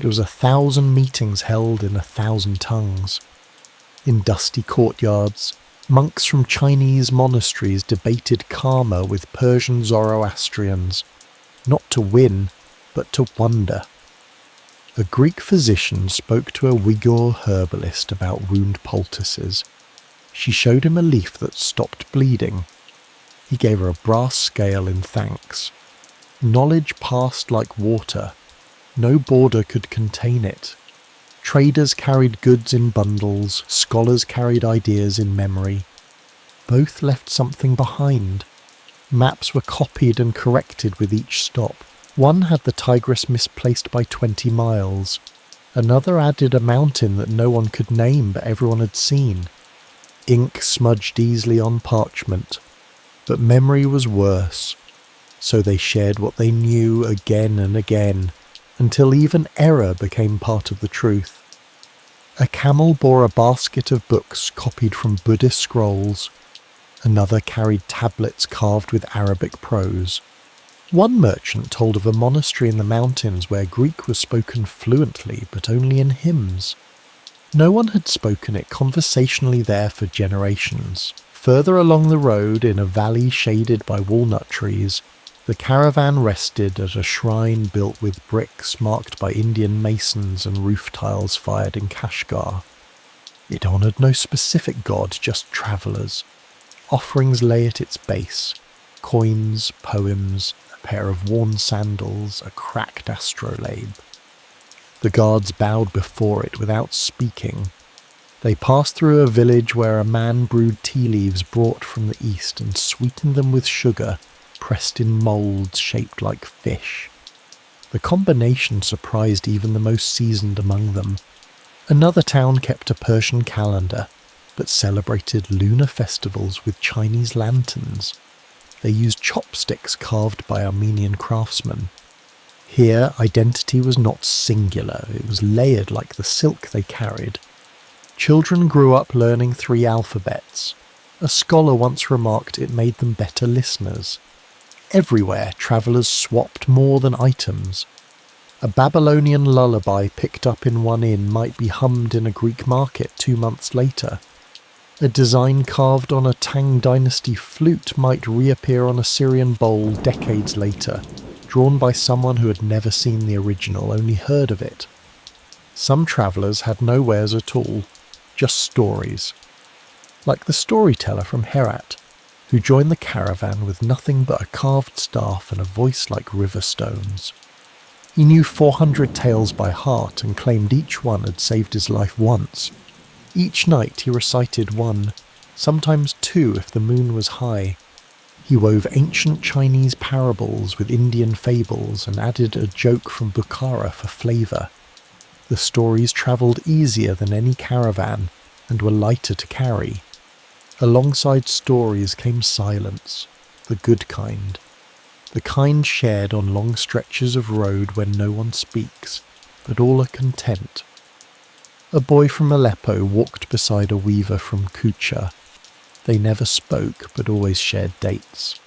It was 1,000 meetings held in 1,000 tongues. In dusty courtyards, Monks from Chinese monasteries debated karma with Persian Zoroastrians, not to win, but to wonder. A Greek physician spoke to a Uyghur herbalist about wound poultices. She showed him a leaf that stopped bleeding. He gave her a brass scale in thanks. Knowledge passed like water. No border could contain it. Traders carried goods in bundles, scholars carried ideas in memory. Both left something behind. Maps were copied and corrected with each stop. One had the Tigris misplaced by 20 miles. Another added a mountain that no one could name but everyone had seen. Ink smudged easily on parchment. But memory was worse. So they shared what they knew again and again, until even error became part of the truth. A camel bore a basket of books copied from Buddhist scrolls. Another carried tablets carved with Arabic prose. One merchant told of a monastery in the mountains where Greek was spoken fluently but only in hymns. No one had spoken it conversationally there for generations. Further along the road, in a valley shaded by walnut trees, the caravan rested at a shrine built with bricks marked by Indian masons and roof tiles fired in Kashgar. It honoured no specific god, just travellers. Offerings lay at its base: coins, poems, a pair of worn sandals, a cracked astrolabe. The guards bowed before it without speaking. They passed through a village where a man brewed tea leaves brought from the east and sweetened them with sugar, pressed in moulds shaped like fish. The combination surprised even the most seasoned among them. Another town kept a Persian calendar, but celebrated lunar festivals with Chinese lanterns. They used chopsticks carved by Armenian craftsmen. Here, identity was not singular, it was layered like the silk they carried. Children grew up learning 3 alphabets. A scholar once remarked it made them better listeners. Everywhere, travellers swapped more than items. A Babylonian lullaby picked up in one inn might be hummed in a Greek market 2 months later. A design carved on a Tang dynasty flute might reappear on a Syrian bowl decades later, drawn by someone who had never seen the original, only heard of it. Some travellers had no wares at all, just stories. Like the storyteller from Herat, who joined the caravan with nothing but a carved staff and a voice like river stones. He knew 400 tales by heart and claimed each one had saved his life once. Each night he recited one, sometimes 2 if the moon was high. He wove ancient Chinese parables with Indian fables and added a joke from Bukhara for flavour. The stories travelled easier than any caravan and were lighter to carry. Alongside stories came silence, the good kind. The kind shared on long stretches of road when no one speaks, but all are content. A boy from Aleppo walked beside a weaver from Kucha. They never spoke, but always shared dates.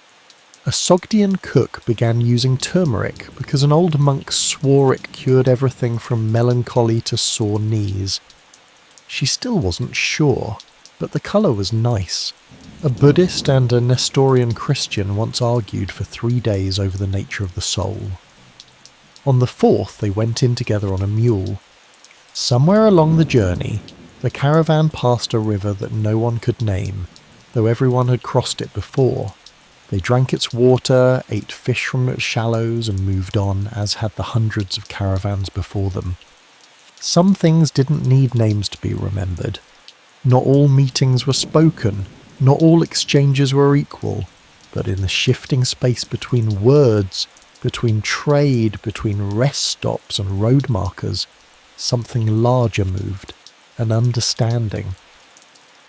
A Sogdian cook began using turmeric because an old monk swore it cured everything from melancholy to sore knees. She still wasn't sure, but the colour was nice. A Buddhist and a Nestorian Christian once argued for 3 days over the nature of the soul. On the 4th they went in together on a mule. Somewhere along the journey, the caravan passed a river that no one could name, though everyone had crossed it before. They drank its water, ate fish from its shallows and moved on, as had the hundreds of caravans before them. Some things didn't need names to be remembered. Not all meetings were spoken, not all exchanges were equal, but in the shifting space between words, between trade, between rest stops and road markers, something larger moved, an understanding.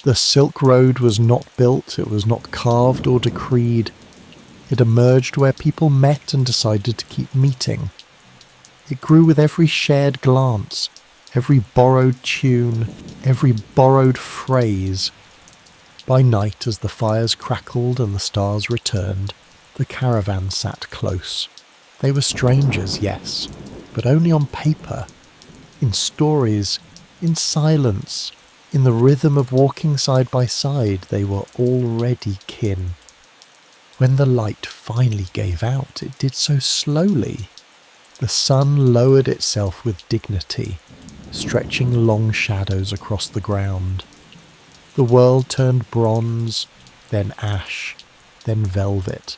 The Silk Road was not built, it was not carved or decreed. It emerged where people met and decided to keep meeting. It grew with every shared glance, every borrowed tune, every borrowed phrase. By night, as the fires crackled and the stars returned, the caravan sat close. They were strangers, yes, but only on paper. In stories, in silence, In the rhythm of walking side by side, they were already kin. When the light finally gave out, it did so slowly. The sun lowered itself with dignity, stretching long shadows across the ground. The world turned bronze, then ash, then velvet.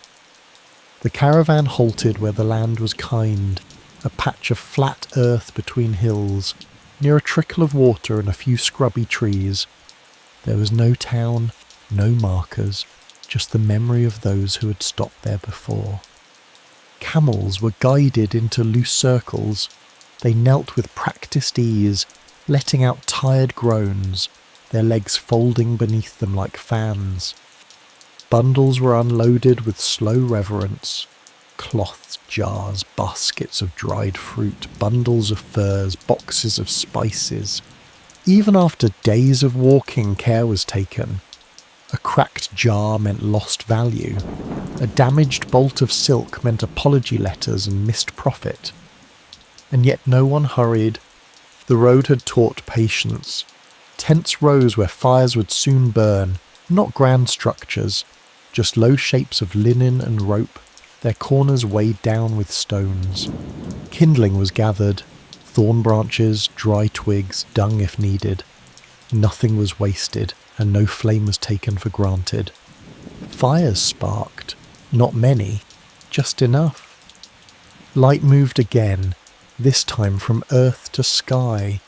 The caravan halted where the land was kind, a patch of flat earth between hills, near a trickle of water and a few scrubby trees. There was no town, no markers, just the memory of those who had stopped there before. Camels were guided into loose circles. They knelt with practiced ease, letting out tired groans, their legs folding beneath them like fans. Bundles were unloaded with slow reverence. Cloths, jars, baskets of dried fruit, bundles of furs, boxes of spices. Even after days of walking, care was taken. A cracked jar meant lost value. A damaged bolt of silk meant apology letters and missed profit. And yet no one hurried. The road had taught patience. Tents rose where fires would soon burn, not grand structures, just low shapes of linen and rope, their corners weighed down with stones. Kindling was gathered, thorn branches, dry twigs, dung if needed. Nothing was wasted, and no flame was taken for granted. Fires sparked, not many, just enough. Light moved again, this time from earth to sky.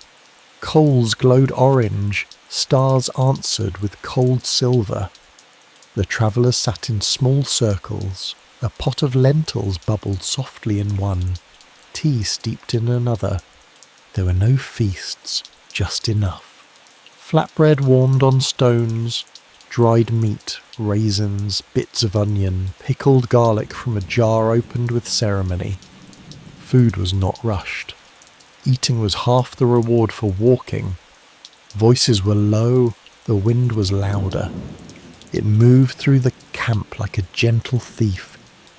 Coals glowed orange, stars answered with cold silver. The travellers sat in small circles. A pot of lentils bubbled softly in one, tea steeped in another. There were no feasts, just enough. Flatbread warmed on stones, dried meat, raisins, bits of onion, pickled garlic from a jar opened with ceremony. Food was not rushed. Eating was half the reward for walking. Voices were low, the wind was louder. It moved through the camp like a gentle thief,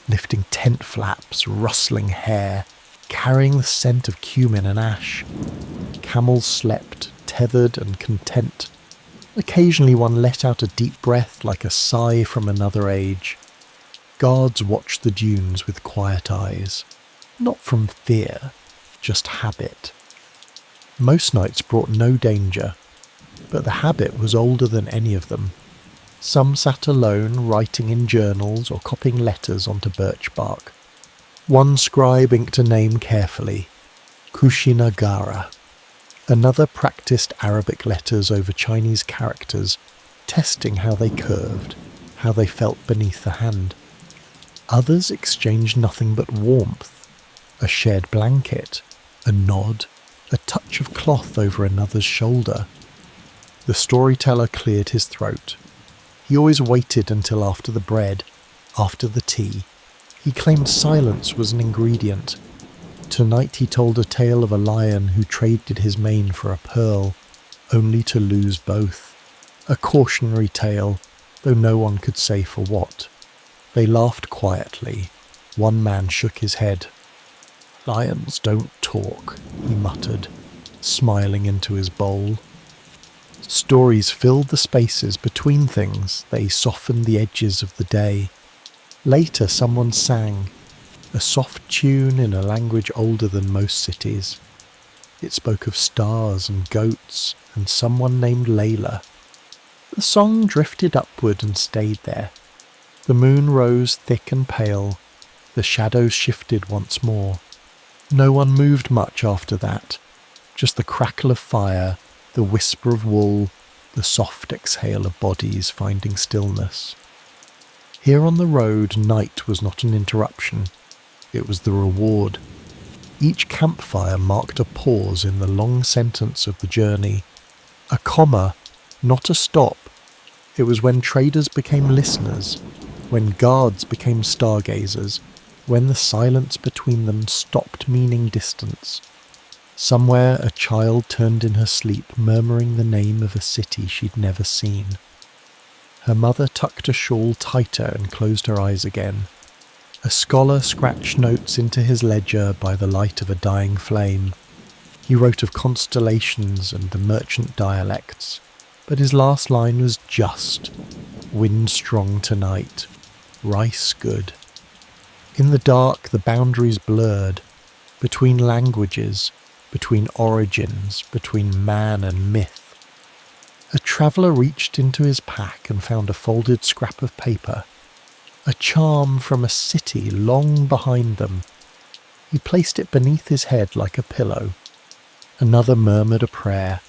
lifting tent flaps, rustling hair, carrying the scent of cumin and ash. Camels slept, tethered and content. Occasionally one let out a deep breath like a sigh from another age. Guards watched the dunes with quiet eyes, not from fear, just habit. Most nights brought no danger, but the habit was older than any of them. Some sat alone, writing in journals or copying letters onto birch bark. One scribe inked a name carefully, Kushinagara. Another practiced Arabic letters over Chinese characters, testing how they curved, how they felt beneath the hand. Others exchanged nothing but warmth, a shared blanket, a nod, a touch of cloth over another's shoulder. The storyteller cleared his throat. He always waited until after the bread, after the tea. He claimed silence was an ingredient. Tonight he told a tale of a lion who traded his mane for a pearl, only to lose both. A cautionary tale, though no one could say for what. They laughed quietly. One man shook his head. "Lions don't talk," he muttered, smiling into his bowl. Stories filled the spaces between things, they softened the edges of the day. Later someone sang, a soft tune in a language older than most cities. It spoke of stars and goats and someone named Layla. The song drifted upward and stayed there. The moon rose thick and pale. The shadows shifted once more. No one moved much after that, just the crackle of fire, the whisper of wool, the soft exhale of bodies finding stillness. Here on the road, night was not an interruption. It was the reward. Each campfire marked a pause in the long sentence of the journey. A comma, not a stop. It was when traders became listeners, when guards became stargazers, when the silence between them stopped meaning distance. Somewhere a child turned in her sleep, murmuring the name of a city she'd never seen. Her mother tucked a shawl tighter and closed her eyes again. A scholar scratched notes into his ledger by the light of a dying flame. He wrote of constellations and the merchant dialects. but his last line was just, "Wind strong tonight, rice good." In the dark, the boundaries blurred, between languages, between origins, between man and myth. A traveller reached into his pack and found a folded scrap of paper, a charm from a city long behind them. He placed it beneath his head like a pillow. Another murmured a prayer.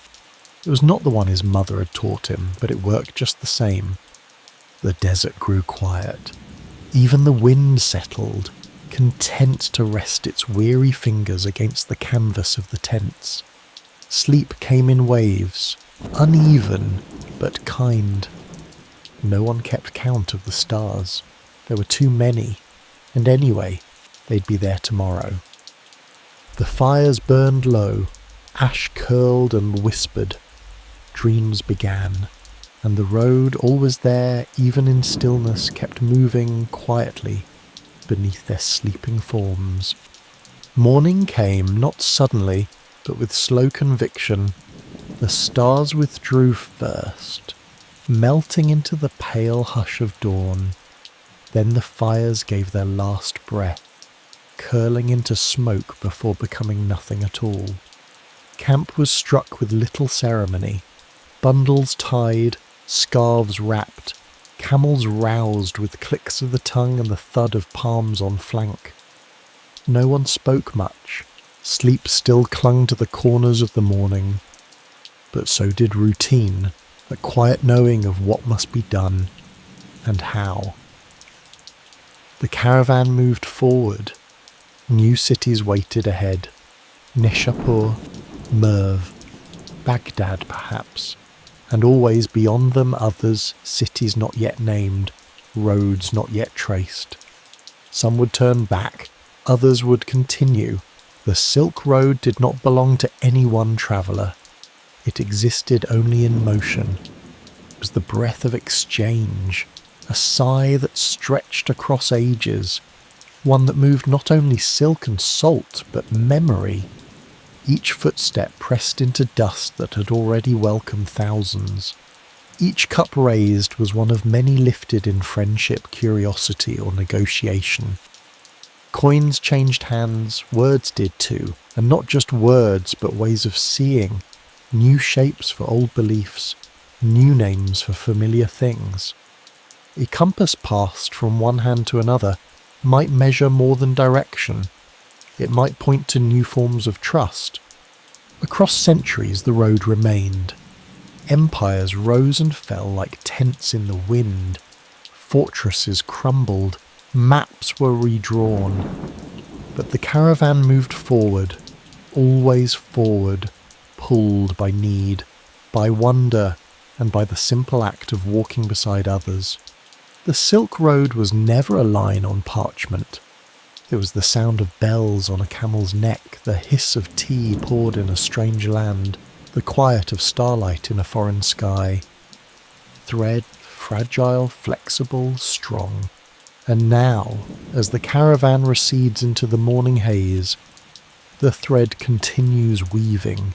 It was not the one his mother had taught him, but it worked just the same. The desert grew quiet. Even the wind settled, content to rest its weary fingers against the canvas of the tents. Sleep came in waves, uneven but kind. No one kept count of the stars. There were too many, and anyway, they'd be there tomorrow. The fires burned low, ash curled and whispered. Dreams began, and the road, always there, even in stillness, kept moving quietly beneath their sleeping forms. Morning came, not suddenly, but with slow conviction. The stars withdrew first, melting into the pale hush of dawn. Then the fires gave their last breath, curling into smoke before becoming nothing at all. Camp was struck with little ceremony. Bundles tied, scarves wrapped, camels roused with clicks of the tongue and the thud of palms on flank. No one spoke much. Sleep still clung to the corners of the morning. But so did routine, a quiet knowing of what must be done and how. The caravan moved forward. New cities waited ahead. Nishapur, Merv, Baghdad perhaps, and always beyond them others, cities not yet named, roads not yet traced. Some would turn back, others would continue. The Silk Road did not belong to any one traveller. It existed only in motion. It was the breath of exchange, a sigh that stretched across ages, one that moved not only silk and salt, but memory. Each footstep pressed into dust that had already welcomed thousands. Each cup raised was one of many lifted in friendship, curiosity, or negotiation. Coins changed hands, words did too, and not just words, but ways of seeing, new shapes for old beliefs, new names for familiar things. A compass passed from one hand to another might measure more than direction. It might point to new forms of trust. Across centuries the road remained. Empires rose and fell like tents in the wind. Fortresses crumbled. Maps were redrawn. But the caravan moved forward, always forward, pulled by need, by wonder, and by the simple act of walking beside others. The Silk Road was never a line on parchment. There was the sound of bells on a camel's neck, the hiss of tea poured in a strange land, the quiet of starlight in a foreign sky. Thread, fragile, flexible, strong. And now, as the caravan recedes into the morning haze, the thread continues weaving,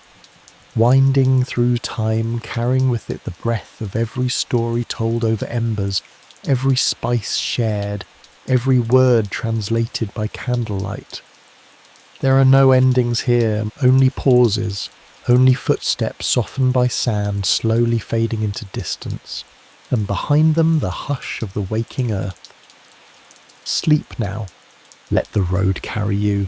winding through time, carrying with it the breath of every story told over embers, every spice shared, every word translated by candlelight. There are no endings here, only pauses, only footsteps softened by sand slowly fading into distance, and behind them the hush of the waking earth. Sleep now. Let the road carry you.